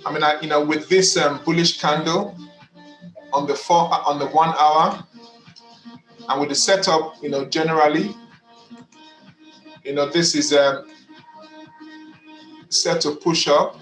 I mean, with this bullish candle on the 1 hour, and with the setup, generally, this is set to push up.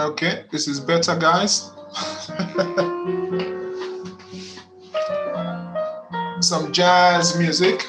Okay, this is better, guys. Some jazz music.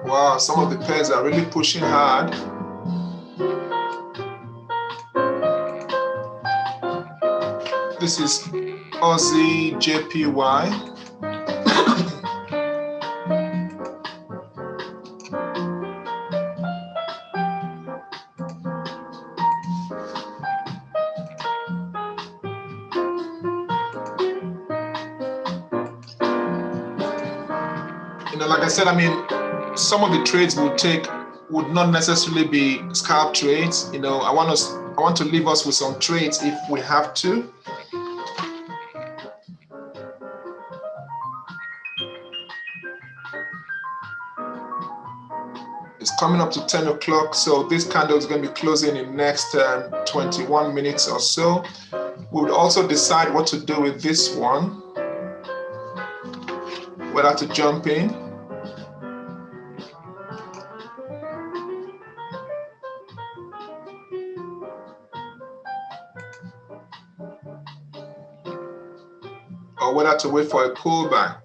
Wow, some of the pairs are really pushing hard. This is Aussie JPY. like I said, I mean, some of the trades would not necessarily be scalp trades. I want to leave us with some trades if we have to. It's coming up to 10 o'clock, so this candle is going to be closing in next 21 minutes or so. We would also decide what to do with this one, whether to jump in. Or whether to wait for a pullback.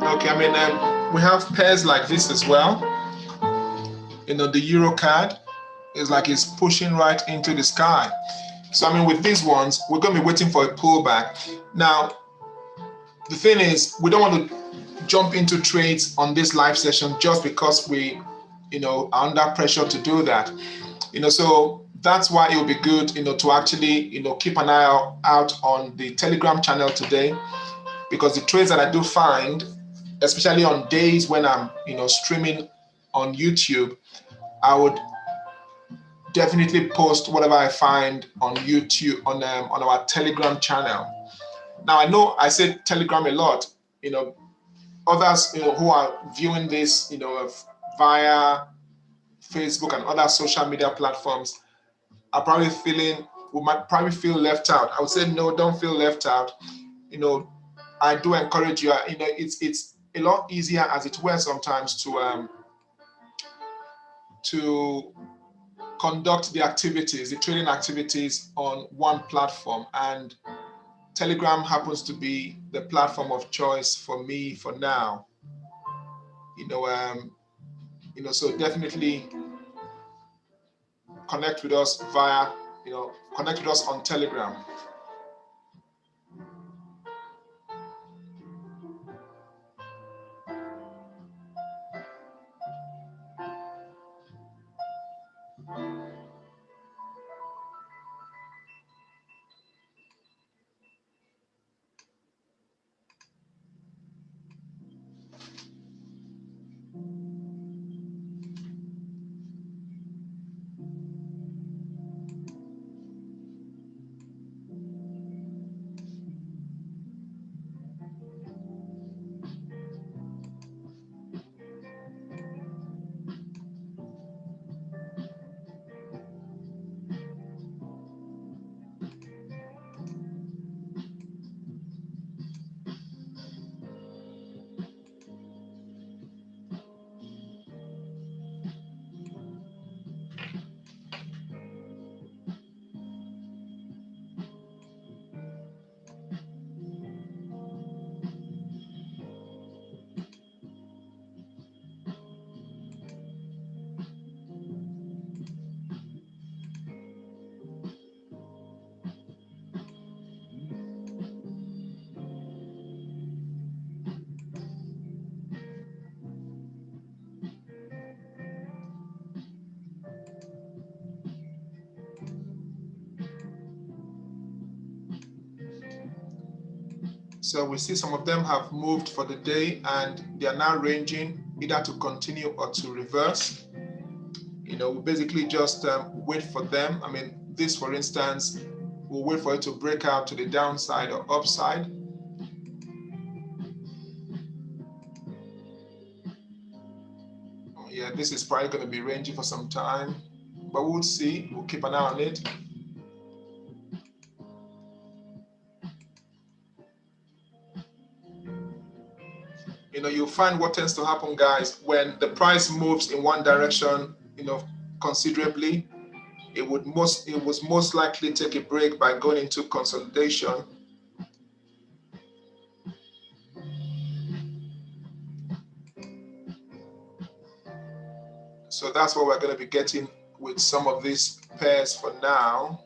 Okay, I mean, we have pairs like this as well. The Euro card is like it's pushing right into the sky. So, I mean, with these ones, we're going to be waiting for a pullback. Now, the thing is, we don't want to jump into trades on this live session just because we, are under pressure to do that. So that's why it would be good, to actually, keep an eye out on the Telegram channel today, because the trades that I do find, especially on days when I'm, streaming on YouTube, I would definitely post whatever I find on YouTube on our Telegram channel. Now, I know I say Telegram a lot. Others who are viewing this via Facebook and other social media platforms are probably might probably feel left out. I would say no, don't feel left out. I do encourage you. It's a lot easier as it were sometimes to conduct the trading activities on one platform, and Telegram happens to be the platform of choice for me for now. So definitely connect with us on Telegram. So we see some of them have moved for the day and they are now ranging either to continue or to reverse. We basically just wait for them. I mean, this, for instance, we'll wait for it to break out to the downside or upside. Yeah, this is probably going to be ranging for some time, but we'll see. We'll keep an eye on it. You'll find what tends to happen, guys, when the price moves in one direction, considerably, it was most likely take a break by going into consolidation. So that's what we're going to be getting with some of these pairs for now.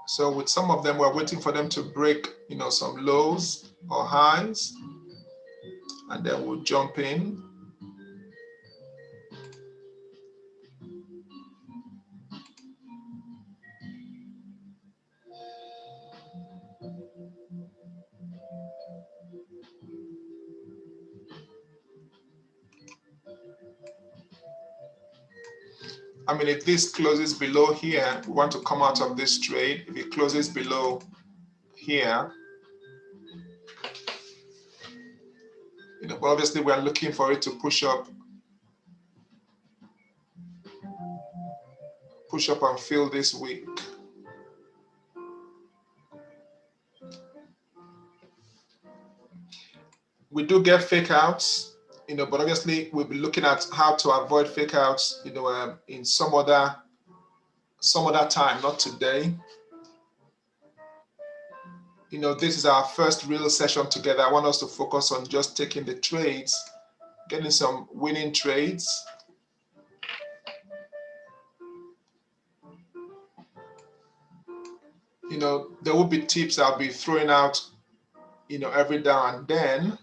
So with some of them, we're waiting for them to break, some lows or highs, and then we'll jump in. I mean, if this closes below here, we want to come out of this trade. If it closes below here, but obviously we're looking for it to push up and fill this week. We do get fake outs, but obviously we'll be looking at how to avoid fake outs, in some other time, not today. This is our first real session together. I want us to focus on just taking the trades, getting some winning trades. There will be tips I'll be throwing out, every now and then.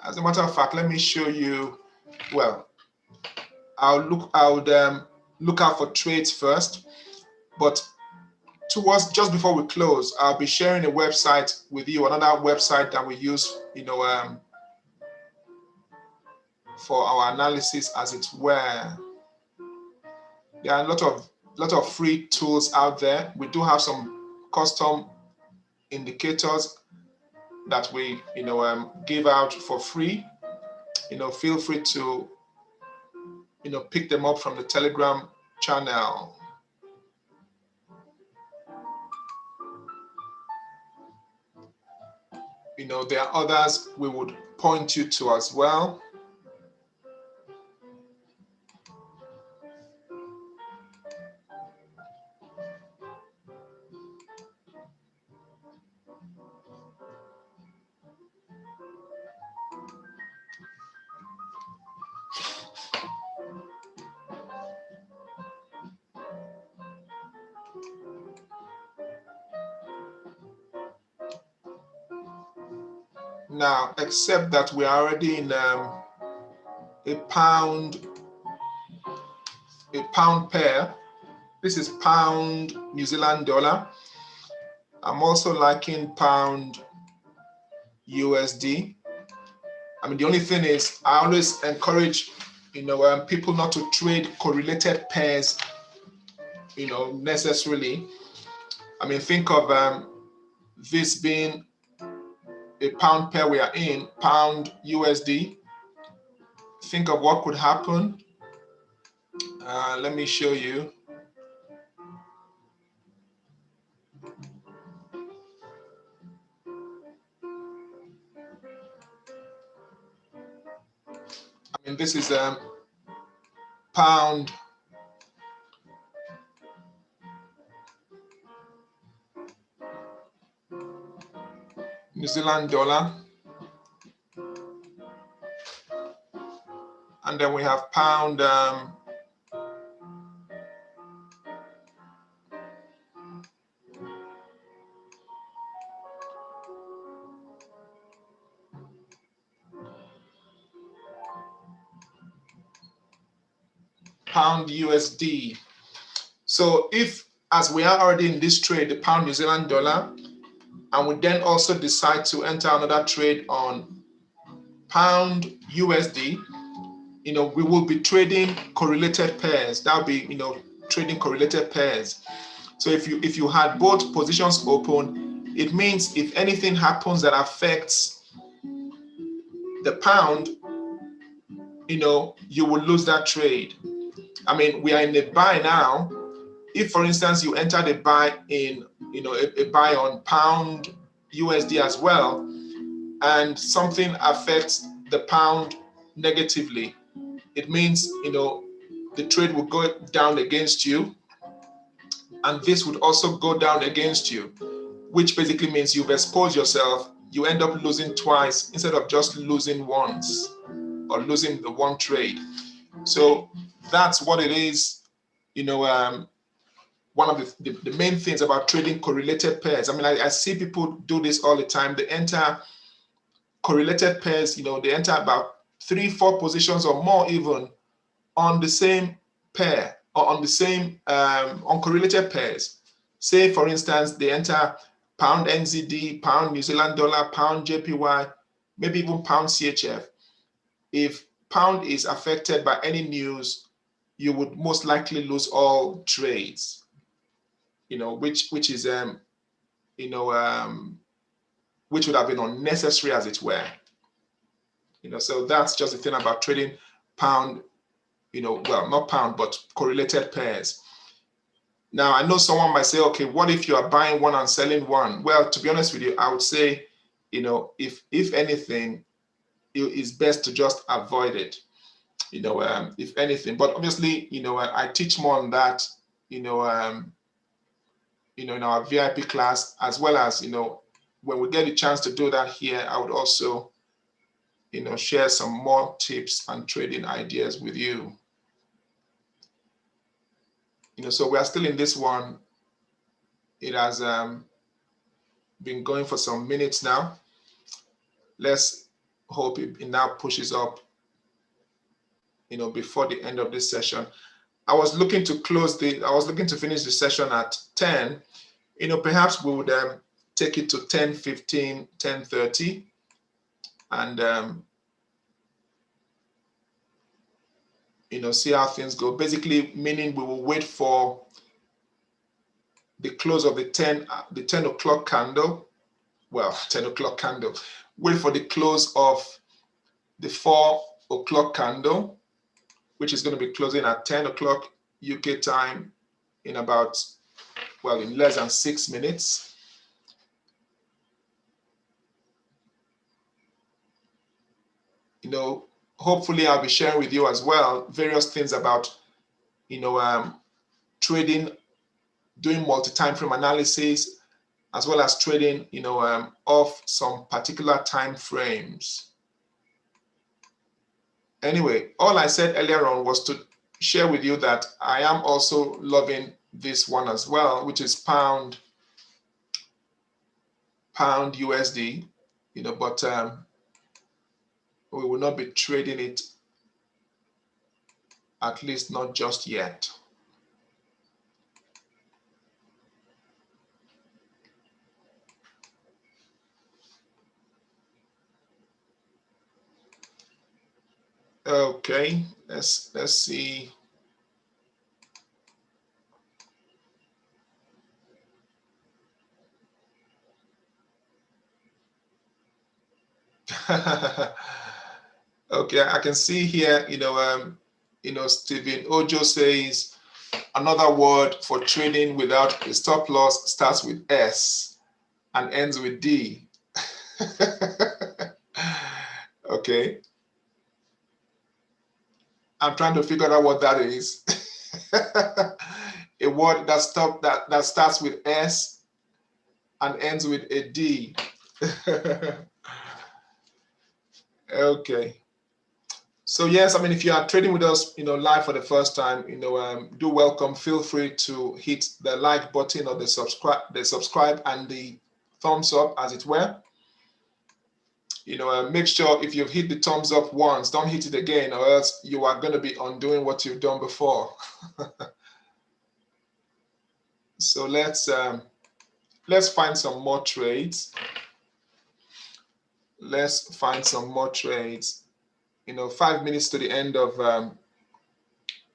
As a matter of fact, let me show you. Well, I would look out for trades first, but just before we close, I'll be sharing a website with you, another website that we use, for our analysis, as it were. There are a lot of free tools out there. We do have some custom indicators that we give out for free. Feel free to pick them up from the Telegram channel. There are others we would point you to as well. Now, except that we are already in a pound pair. This is pound New Zealand dollar. I'm also liking pound USD. I mean, the only thing is, I always encourage, people not to trade correlated pairs, necessarily. I mean, think of this being a pound pair we are in, pound USD. Think of what could happen. Let me show you. I mean, this is pound New Zealand dollar. And then we have pound pound USD. So if, as we are already in this trade, the pound New Zealand dollar, and we then also decide to enter another trade on pound USD, we will be trading correlated pairs. That will be, trading correlated pairs. So if you had both positions open, it means if anything happens that affects the pound, you will lose that trade. I mean, we are in a buy now. If, for instance, you entered a buy in, a buy on pound USD as well, and something affects the pound negatively, it means, the trade will go down against you, and this would also go down against you, which basically means you've exposed yourself. You end up losing twice instead of just losing once or losing the one trade. So that's what it is. One of the main things about trading correlated pairs. I mean, I see people do this all the time. They enter correlated pairs, they enter about 3-4 positions or more even on the same pair or on the same, on correlated pairs. Say, for instance, they enter pound NZD, pound New Zealand dollar, pound JPY, maybe even pound CHF. If pound is affected by any news, you would most likely lose all trades. Which is which would have been unnecessary, as it were. So that's just the thing about trading pound, well, not pound, but correlated pairs. Now, I know someone might say, okay, what if you are buying one and selling one? Well, to be honest with you, I would say, if anything, it's best to just avoid it, if anything. But obviously, I teach more on that, in our VIP class, as well as, when we get a chance to do that here, I would also, share some more tips and trading ideas with you. So we are still in this one. It has been going for some minutes now. Let's hope it now pushes up, before the end of this session. I was looking to finish the session at 10. Perhaps we would take it to 10:15, 10:30, and see how things go. Basically, meaning we will wait for the close of the 10 o'clock candle. Well, 10 o'clock candle. Wait for the close of the 4 o'clock candle, which is going to be closing at 10 o'clock UK time in less than 6 minutes. Hopefully I'll be sharing with you as well various things about, trading, doing multi-time frame analysis, as well as trading, off some particular time frames. Anyway, all I said earlier on was to share with you that I am also loving this one as well, which is pound USD. but we will not be trading it, at least not just yet. Okay, let's see. Okay, I can see here, Stephen Ojo says another word for trading without a stop loss starts with S and ends with D. Okay, I'm trying to figure out what that is. A word that starts with S and ends with a D. Okay. So yes, I mean, if you are trading with us, live for the first time, do welcome. Feel free to hit the like button or the subscribe and the thumbs up, as it were. Make sure if you've hit the thumbs up once, don't hit it again, or else you are going to be undoing what you've done before. So let's find some more trades. Let's find some more trades. 5 minutes to the end of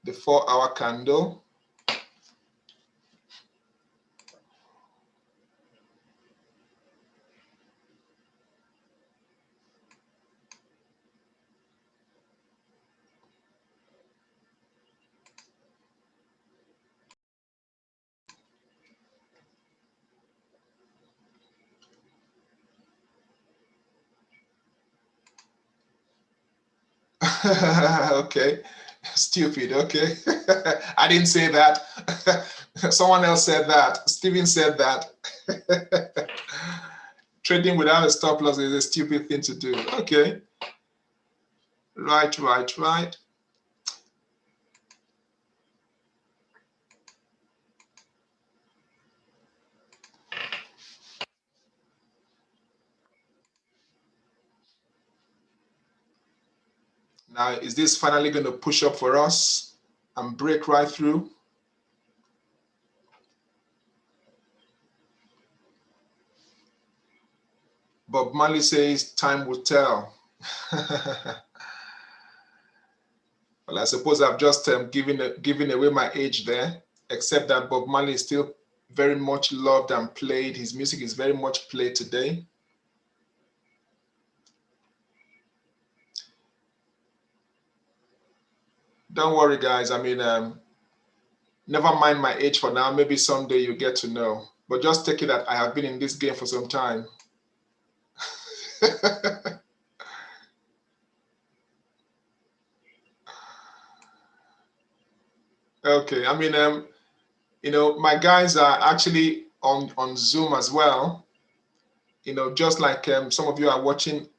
the 4-hour candle. Okay, stupid. Okay, I didn't say that. Someone else said that. Steven said that. Trading without a stop loss is a stupid thing to do. Okay, right. Now, is this finally going to push up for us and break right through? Bob Marley says time will tell. Well, I suppose I've just given away my age there, except that Bob Marley is still very much loved and played. His music is very much played today. Don't worry, guys. I mean, never mind my age for now. Maybe someday you get to know. But just take it that I have been in this game for some time. Okay. I mean, my guys are actually on Zoom as well. Just like some of you are watching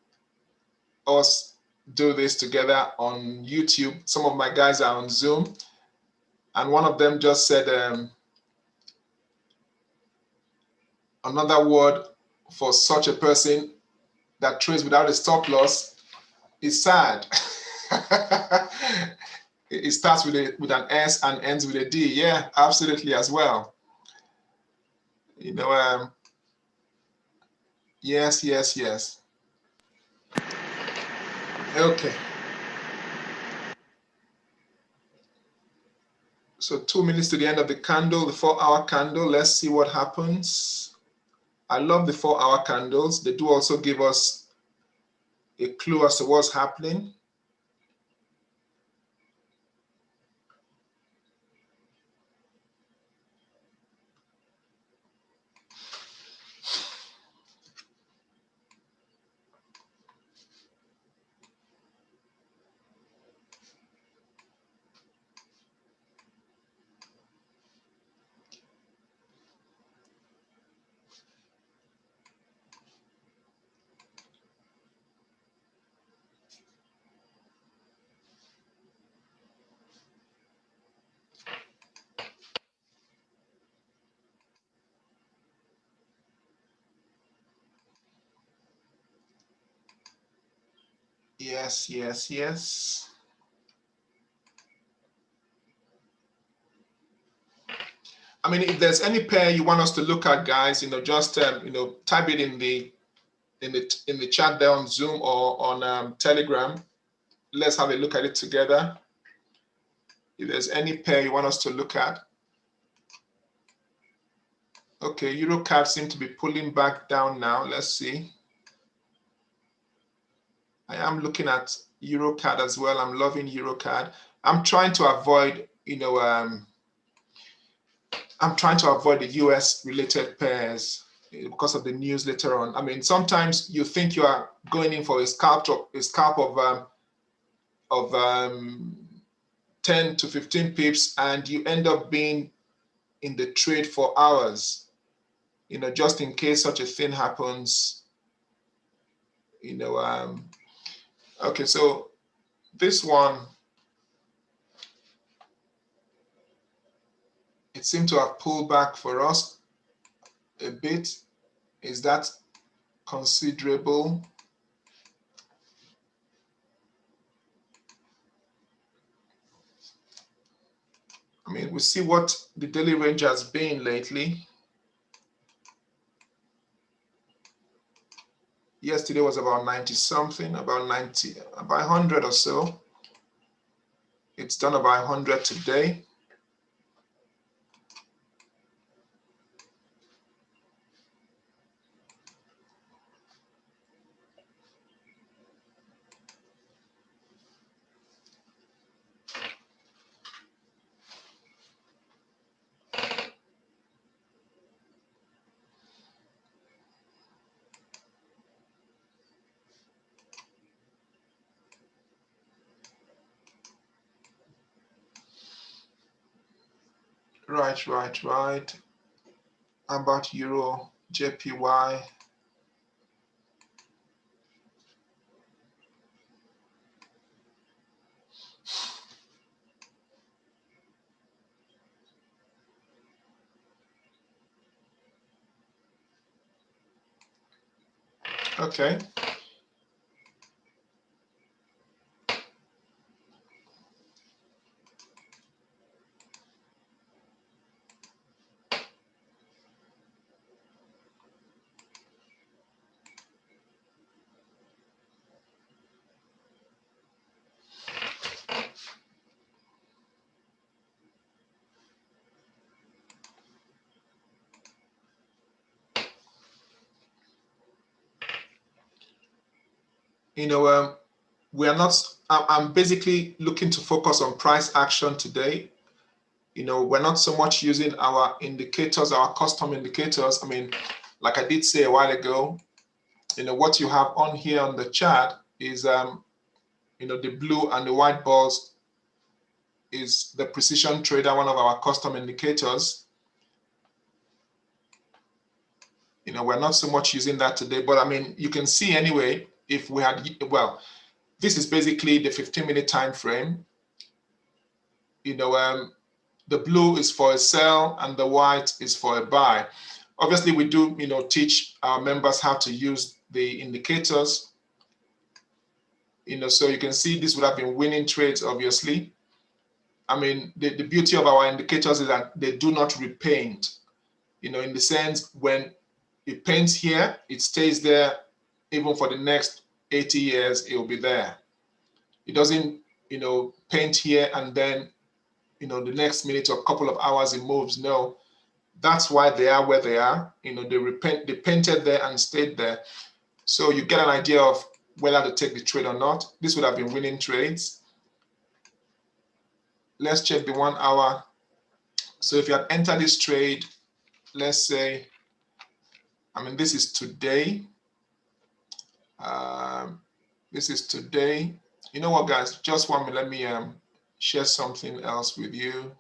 us do this together on YouTube. Some of my guys are on Zoom. And one of them just said another word for such a person that trades without a stop loss is sad. It starts with an S and ends with a D. Yeah, absolutely as well. Yes. Okay. So 2 minutes to the end of the candle, the 4-hour candle. Let's see what happens. I love the 4-hour candles. They do also give us a clue as to what's happening. Yes, yes, yes. I mean, if there's any pair you want us to look at, guys, just type it in the chat there on Zoom or on Telegram. Let's have a look at it together. If there's any pair you want us to look at. Okay, EuroCAD seems to be pulling back down now. Let's see. I am looking at EuroCAD as well. I'm loving EuroCAD. I'm trying to avoid, I'm trying to avoid the US related pairs because of the news later on. I mean, sometimes you think you are going in for a scalp of 10 to 15 pips, and you end up being in the trade for hours, just in case such a thing happens, okay, so this one, it seemed to have pulled back for us a bit. Is that considerable? I mean, we see what the daily range has been lately. Yesterday was about 90 something, about 90, about 100 or so. It's done about 100 today. Right. About Euro, JPY. Okay. We are not, I'm basically looking to focus on price action today. We're not so much using our indicators, our custom indicators. I mean, like I did say a while ago, what you have on here on the chart is, the blue and the white balls is the precision trader, one of our custom indicators. We're not so much using that today, but I mean, you can see anyway, if we had, well, this is basically the 15-minute time frame. The blue is for a sell and the white is for a buy. Obviously, we do, teach our members how to use the indicators. So you can see this would have been winning trades, obviously. I mean, the beauty of our indicators is that they do not repaint. In the sense when it paints here, it stays there even for the next 80 years, it will be there. It doesn't, paint here and then, the next minute or couple of hours it moves. No, that's why they are where they are. They painted there and stayed there. So you get an idea of whether to take the trade or not. This would have been winning trades. Let's check the 1 hour. So if you had entered this trade, let's say, I mean, this is today. This is today. You know what, guys? Just 1 minute. Let me share something else with you.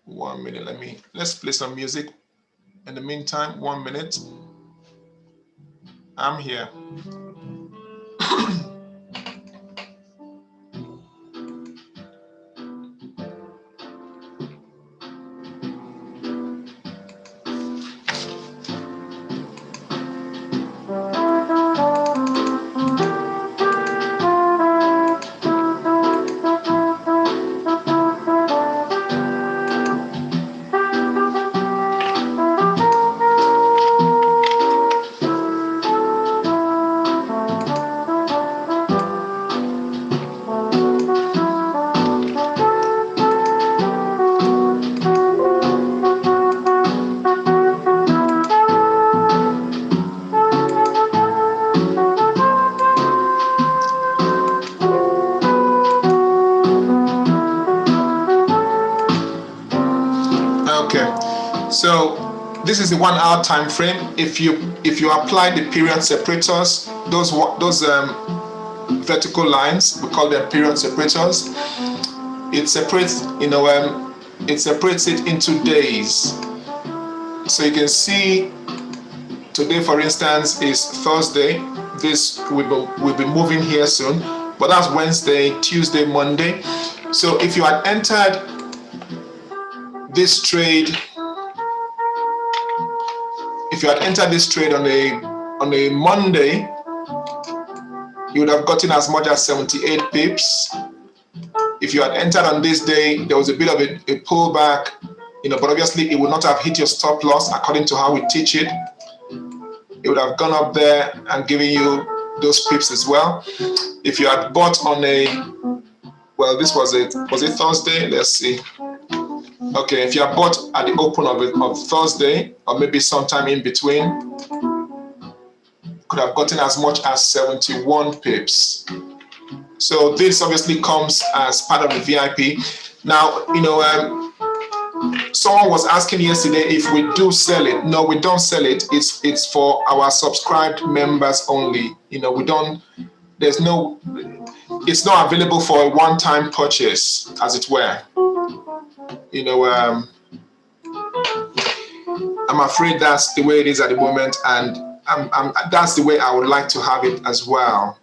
1 minute. Let's play some music. In the meantime, 1 minute. I'm here. this is the 1 hour time frame. If you apply the period separators, those vertical lines, we call them period separators, it separates, it separates it into days. So you can see today, for instance, is Thursday. This will be moving here soon, but that's Wednesday, Tuesday, Monday. So if you had entered this trade, on a Monday, you would have gotten as much as 78 pips. If you had entered on this day, there was a bit of a pullback, but obviously it would not have hit your stop loss according to how we teach it. It would have gone up there and given you those pips as well. If you had bought on this was it Thursday? Let's see. Okay, if you had bought at the open of Thursday, or maybe sometime in between, could have gotten as much as 71 pips. So this obviously comes as part of the VIP. Now, someone was asking yesterday if we do sell it. No, we don't sell it. It's for our subscribed members only. It's not available for a one-time purchase, as it were. I'm afraid that's the way it is at the moment, and that's the way I would like to have it as well.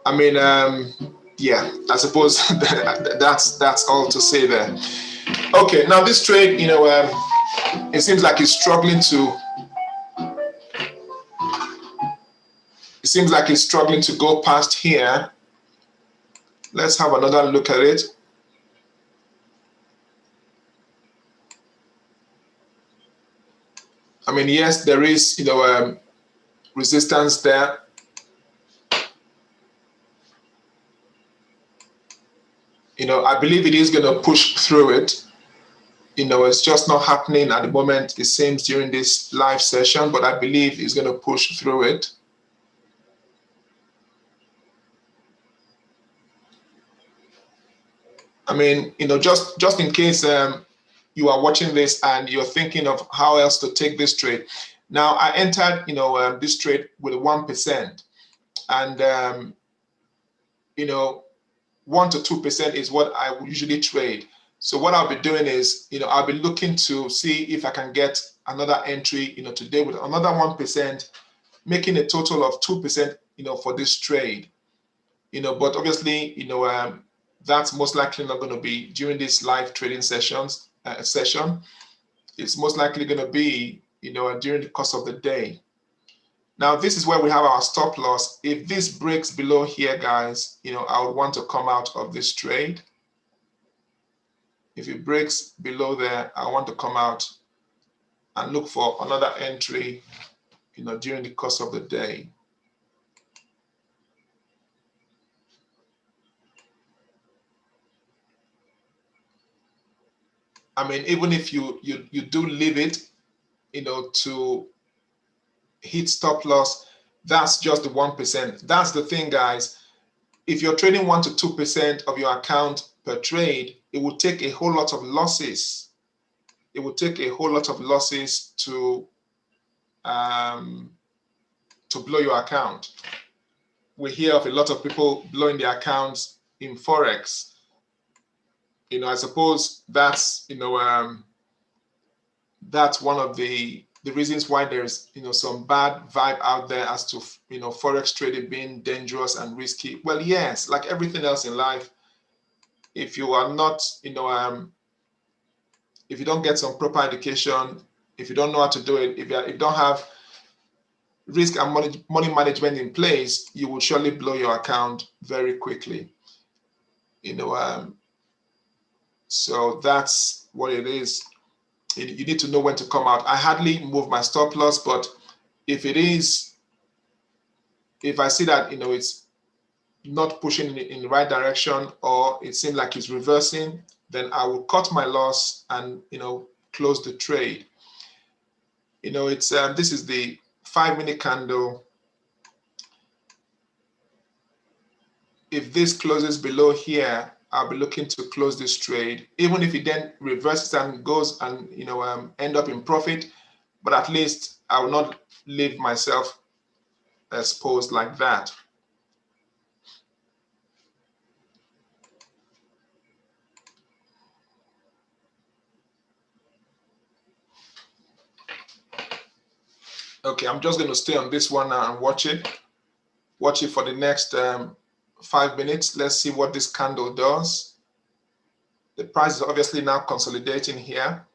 I mean, yeah, I suppose that's all to say there. Okay, now this trade, it seems like it's struggling to. It seems like it's struggling to go past here. Let's have another look at it. I mean, yes, there is, resistance there. I believe it is going to push through it. It's just not happening at the moment, it seems, during this live session, but I believe it's going to push through it. I mean, just in case you are watching this and you're thinking of how else to take this trade. Now, I entered, this trade with 1%, and 1 to 2% is what I would usually trade. So what I'll be doing is, I'll be looking to see if I can get another entry, today with another 1%, making a total of 2%, for this trade. But obviously, that's most likely not going to be during this live trading session. It's most likely going to be, during the course of the day. Now, this is where we have our stop loss. If this breaks below here, guys, I would want to come out of this trade. If it breaks below there, I want to come out and look for another entry, during the course of the day. I mean, even if you do leave it, to hit stop loss, that's just the 1%. That's the thing, guys. If you're trading 1 to 2% of your account per trade, it will take a whole lot of losses. It will take a whole lot of losses to blow your account. We hear of a lot of people blowing their accounts in Forex. I suppose that's that's one of the reasons why there's some bad vibe out there as to Forex trading being dangerous and risky. Well, yes, like everything else in life, if you are not if you don't get some proper education, if you don't know how to do it, if you don't have risk and money management in place, you will surely blow your account very quickly. So that's what it is. You need to know when to come out. I hardly move my stop loss, but if I see that it's not pushing in the right direction, or it seems like it's reversing, then I will cut my loss and close the trade. It's this is the 5-minute candle. If this closes below here, I'll be looking to close this trade, even if it then reverses and goes and end up in profit. But at least I will not leave myself exposed like that. Okay, I'm just going to stay on this one now and watch it. Watch it for the next 5 minutes. Let's see what this candle does. The price is obviously now consolidating here.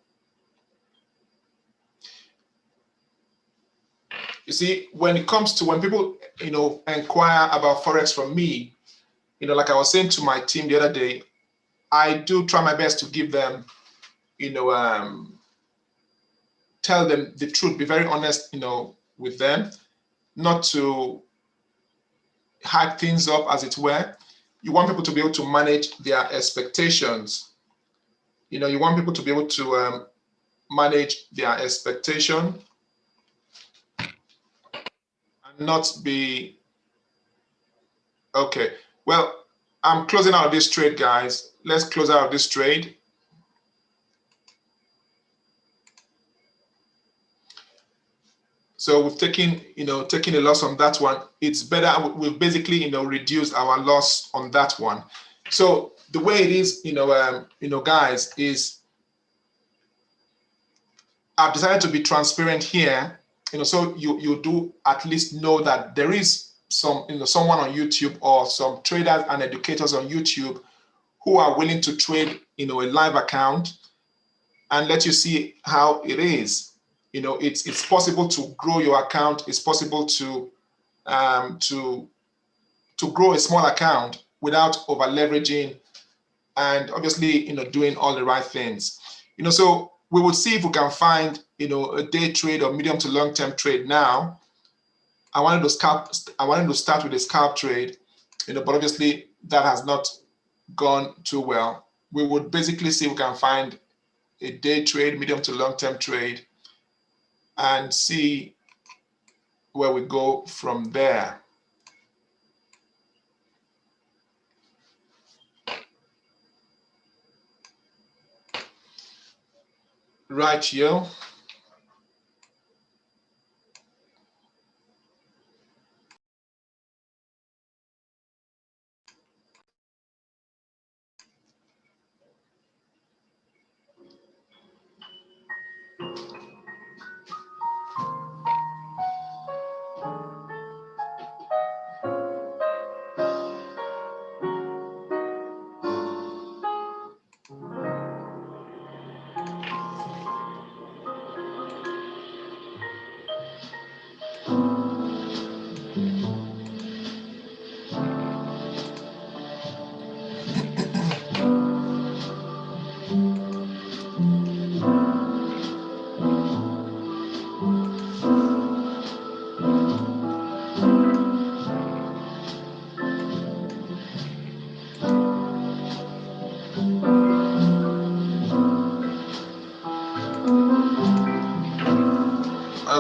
You see, when it comes to when people inquire about Forex from me, like I was saying to my team the other day, I do try my best to give them, tell them the truth, be very honest, with them, not to hype things up, as it were. You want people to be able to manage their expectations. You want people to be able to manage their expectation and not be, okay. Well, I'm closing out this trade, guys. Let's close out this trade. So we've taken a loss on that one. It's better. We've basically, reduced our loss on that one. So the way it is, guys, is I've decided to be transparent here, so you do at least know that there is someone on YouTube or some traders and educators on YouTube who are willing to trade, a live account and let you see how it is. It's possible to grow your account. It's possible to grow a small account without over leveraging, and obviously doing all the right things. So we will see if we can find a day trade or medium to long term trade. Now I wanted to start with a scalp trade, but obviously that has not gone too well. We would basically see if we can find a day trade, medium to long term trade, and see where we go from there. Right, yo.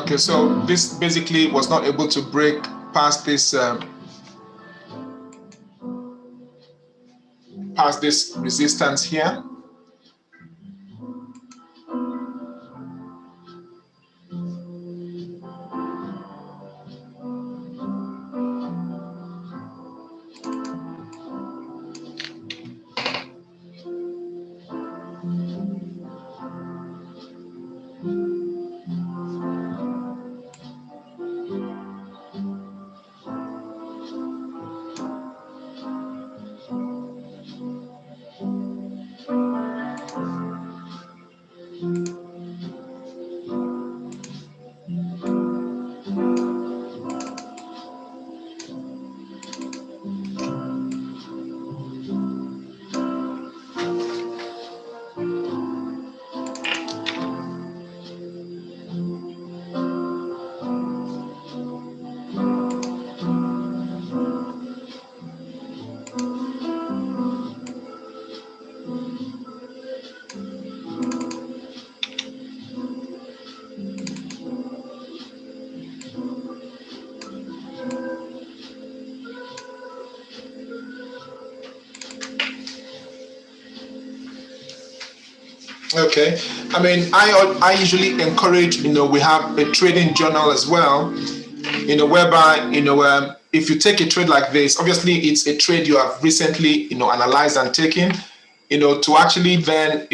Okay, so this basically was not able to break past this resistance here. Okay. I mean, I usually encourage, we have a trading journal as well, whereby, if you take a trade like this, obviously it's a trade you have recently, analyzed and taken, to actually then,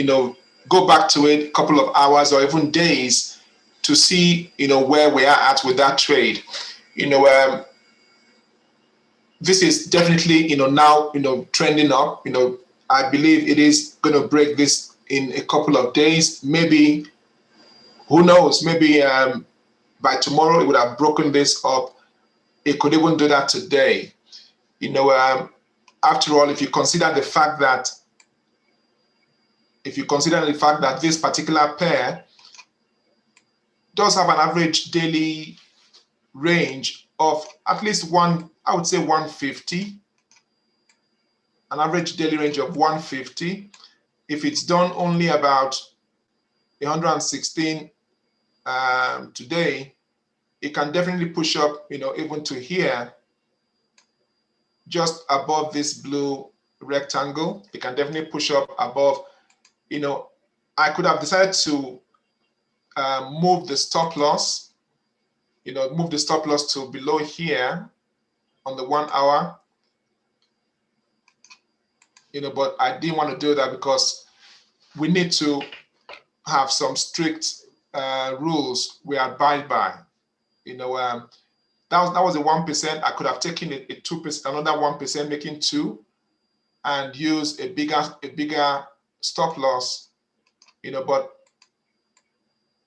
go back to it a couple of hours or even days to see, where we are at with that trade. This is definitely, now, trending up. I believe it is going to break this in a couple of days. Maybe, who knows? Maybe by tomorrow it would have broken this up. It could even do that today. After all, if you consider the fact that this particular pair does have an average daily range of at least I would say 150, an average daily range of 150. If it's done only about 116 today, it can definitely push up, even to here, just above this blue rectangle. It can definitely push up above. I could have decided to move the stop loss, to below here on the 1 hour, but I didn't want to do that because we need to have some strict rules we abide by. That was a 1%. I could have taken a 2%, another 1%, making 2, and use a bigger stop loss. But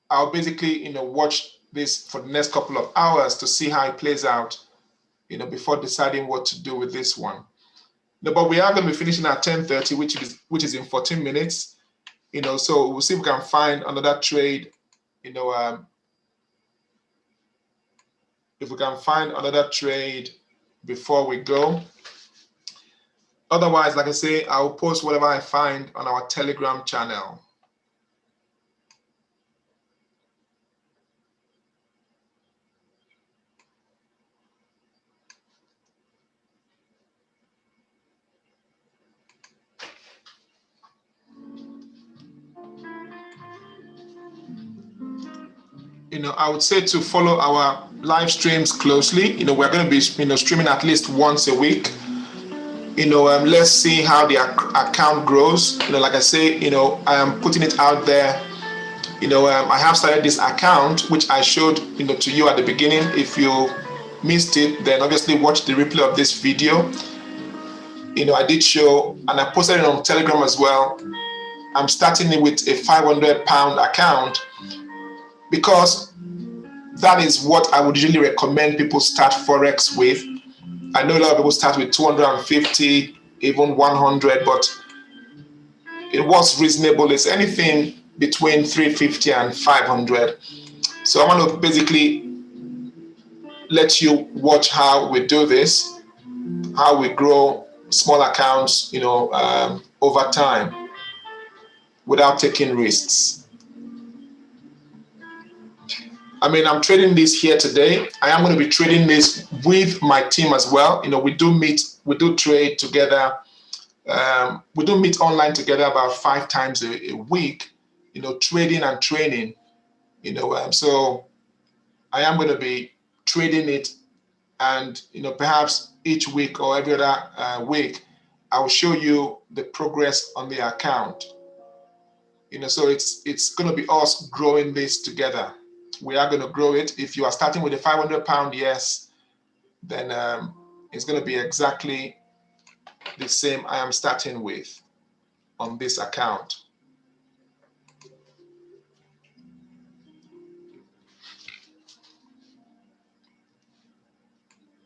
I'll basically watch this for the next couple of hours to see how it plays out. Before deciding what to do with this one. But we are going to be finishing at 10:30, which is in 14 minutes. So we'll see if we can find another trade. If we can find another trade before we go. Otherwise, like I say, I'll post whatever I find on our Telegram channel. I would say to follow our live streams closely. We're going to be, streaming at least once a week. Let's see how the account grows. Like I say, I am putting it out there. I have started this account, which I showed, to you at the beginning. If you missed it, then obviously watch the replay of this video. I did show, and I posted it on Telegram as well. I'm starting it with a £500 account because that is what I would usually recommend people start Forex with. I know a lot of people start with 250, even 100, but it was reasonable. It's anything between 350 and 500. So I'm going to basically let you watch how we do this, how we grow small accounts, over time without taking risks. I mean, I'm trading this here today. I am going to be trading this with my team as well. We do trade together. We do meet online together about 5 times a week, trading and training, so I am going to be trading it, and, perhaps each week or every other week, I will show you the progress on the account. So it's going to be us growing this together. We are going to grow it. If you are starting with a £500, yes, then it's going to be exactly the same I am starting with on this account.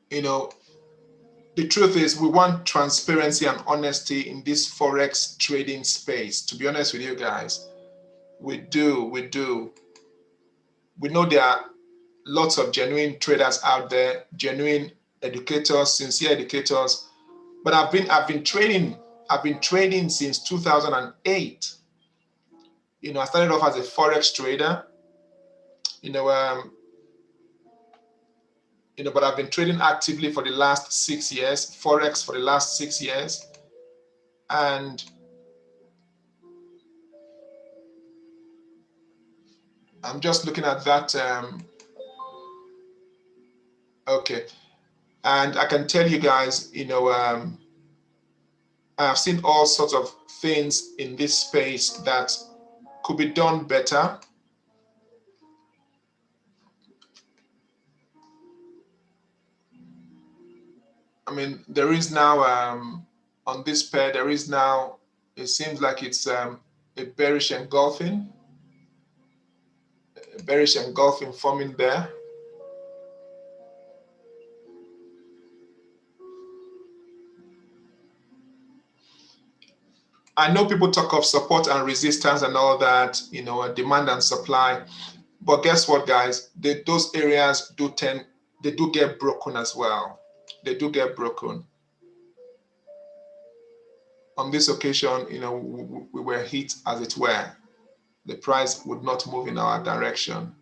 The truth is we want transparency and honesty in this Forex trading space. To be honest with you guys, we do. We know there are lots of genuine traders out there, genuine educators, sincere educators. But I've been trading since 2008. I started off as a Forex trader. But I've been trading actively for the last 6 years, Forex for the last 6 years. And I'm just looking at that. Okay, and I can tell you guys, I've seen all sorts of things in this space that could be done better. I mean, there is now on this pair, there is now, it seems like it's a bearish engulfing forming there. I know people talk of support and resistance and all that, demand and supply, but guess what, guys? Those areas they do get broken as well. They do get broken. On this occasion, we were hit, as it were. The price would not move in our direction.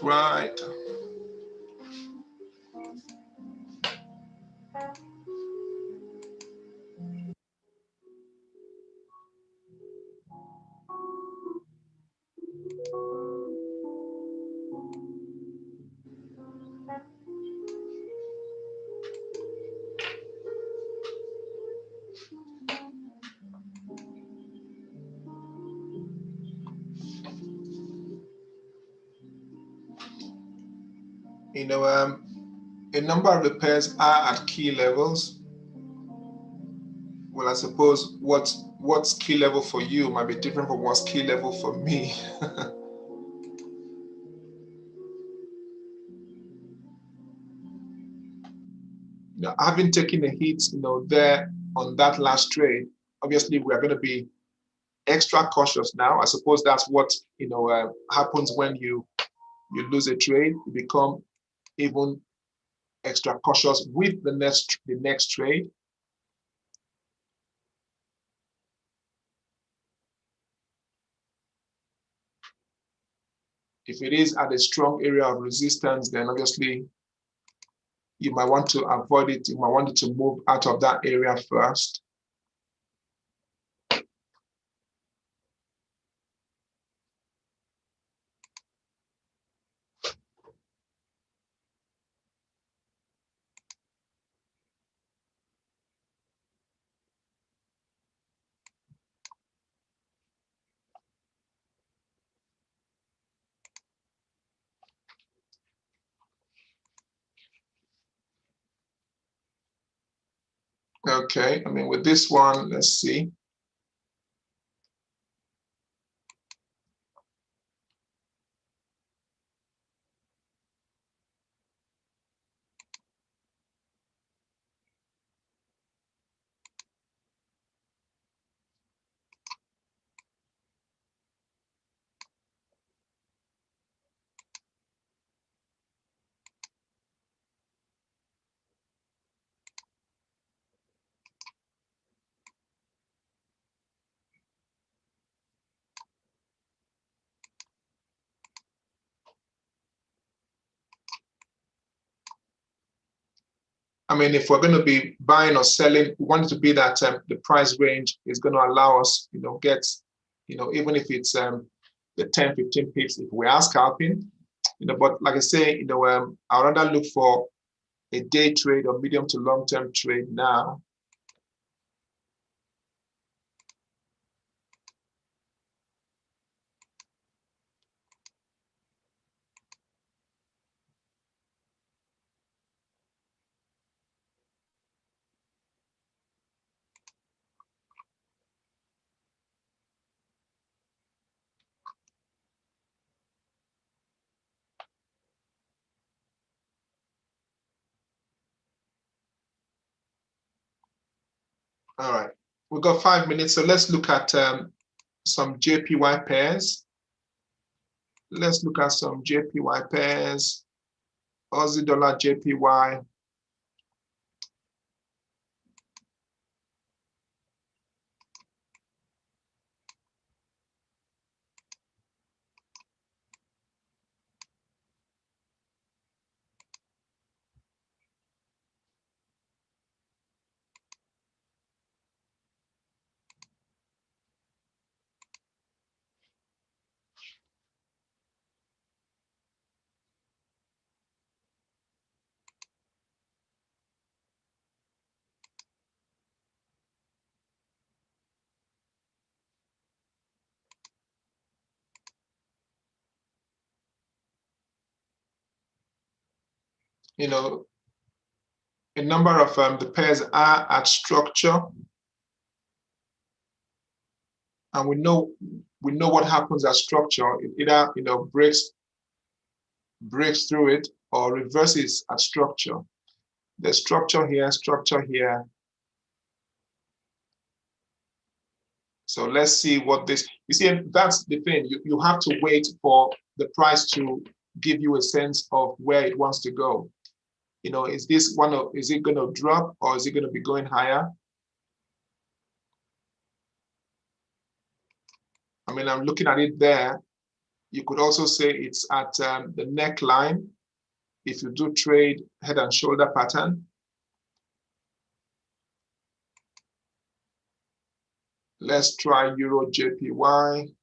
Right. A number of the pairs are at key levels. Well, I suppose what's key level for you might be different from what's key level for me. Having taken a hit, there on that last trade, obviously we are going to be extra cautious now. I suppose that's what happens when you lose a trade. You become even extra cautious with the next trade. If it is at a strong area of resistance, then obviously you might want to avoid it. You might want it to move out of that area first. Okay, I mean, with this one, let's see. I mean, if we're going to be buying or selling, we want it to be that the price range is going to allow us, get, even if it's the 10, 15 pips, if we are scalping, but like I say, I'd rather look for a day trade or medium to long-term trade now. All right, we've got 5 minutes, so let's look at some JPY pairs. Let's look at some JPY pairs. Aussie dollar JPY. You know, a number of the pairs are at structure, and we know what happens at structure. It either breaks through it or reverses at structure. There's structure here, structure here. So let's see what this. You see, that's the thing. You have to wait for the price to give you a sense of where it wants to go. Is it going to drop or is it going to be going higher? I mean, I'm looking at it there. You could also say it's at the neckline. If you do trade head and shoulder pattern. Let's try Euro JPY.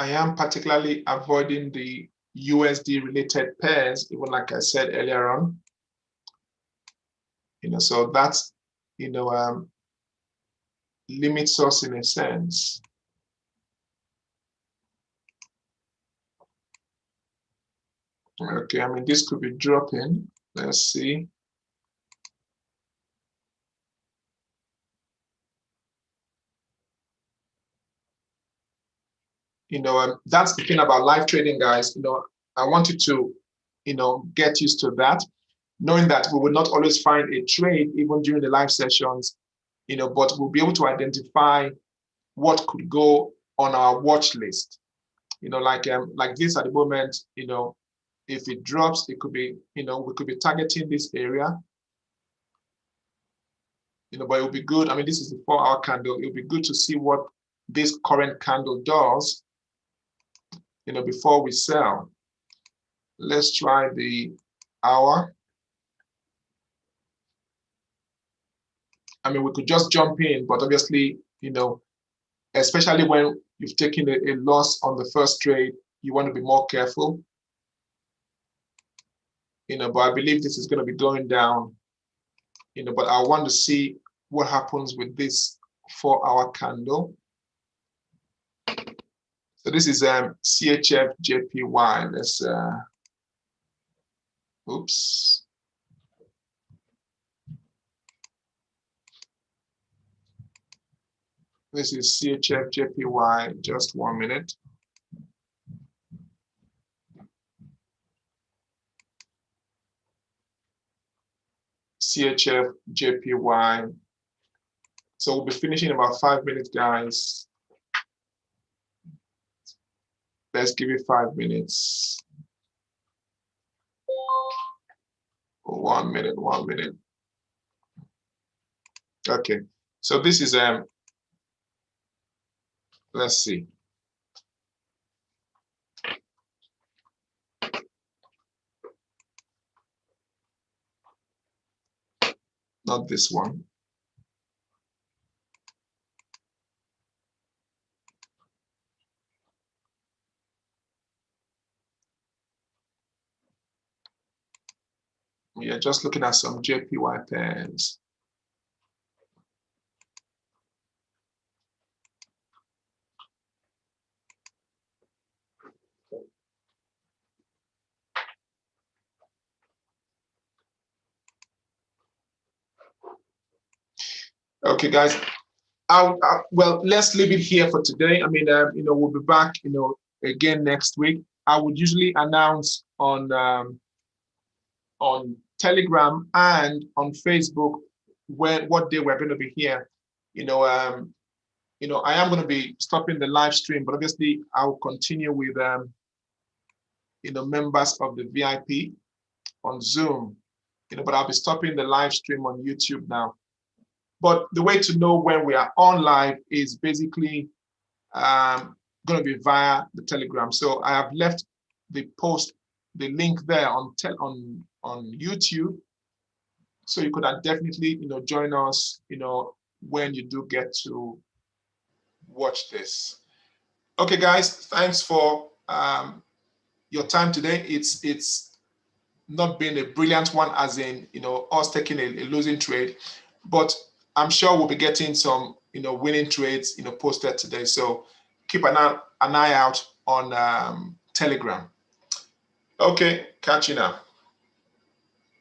I am particularly avoiding the USD related pairs, even like I said earlier on. So that's, limits us in a sense. Okay, I mean, this could be dropping. Let's see. That's the thing about live trading, guys. I want you to, get used to that, knowing that we will not always find a trade even during the live sessions, but we'll be able to identify what could go on our watch list. Like this at the moment, if it drops, it could be, we could be targeting this area. But it will be good. I mean, this is the 4-hour candle. It will be good to see what this current candle does, before we sell. Let's try the hour. I mean, we could just jump in, but obviously, especially when you've taken a loss on the first trade, you want to be more careful. But I believe this is going to be going down, but I want to see what happens with this 4-hour candle. So this is CHF JPY. Let's oops. This is CHF JPY. Just 1 minute. CHF JPY. So we'll be finishing in about 5 minutes, guys. Let's give it 5 minutes. 1 minute, 1 minute. Okay, so this is let's see. Not this one. We are just looking at some JPY pairs. Okay, guys. Well, let's leave it here for today. I mean, we'll be back, again next week. I would usually announce on Telegram and on Facebook what day we're going to be here. I am going to be stopping the live stream, but obviously I will continue with members of the VIP on Zoom. But I'll be stopping the live stream on YouTube now. But the way to know when we are on live is basically going to be via the Telegram. So I have left the link there on YouTube. So you could definitely, join us, when you do get to watch this. Okay, guys, thanks for your time today. It's not been a brilliant one, as in, us taking a losing trade, but I'm sure we'll be getting some, winning trades, posted today. So keep an eye out on Telegram. Okay, catch you now.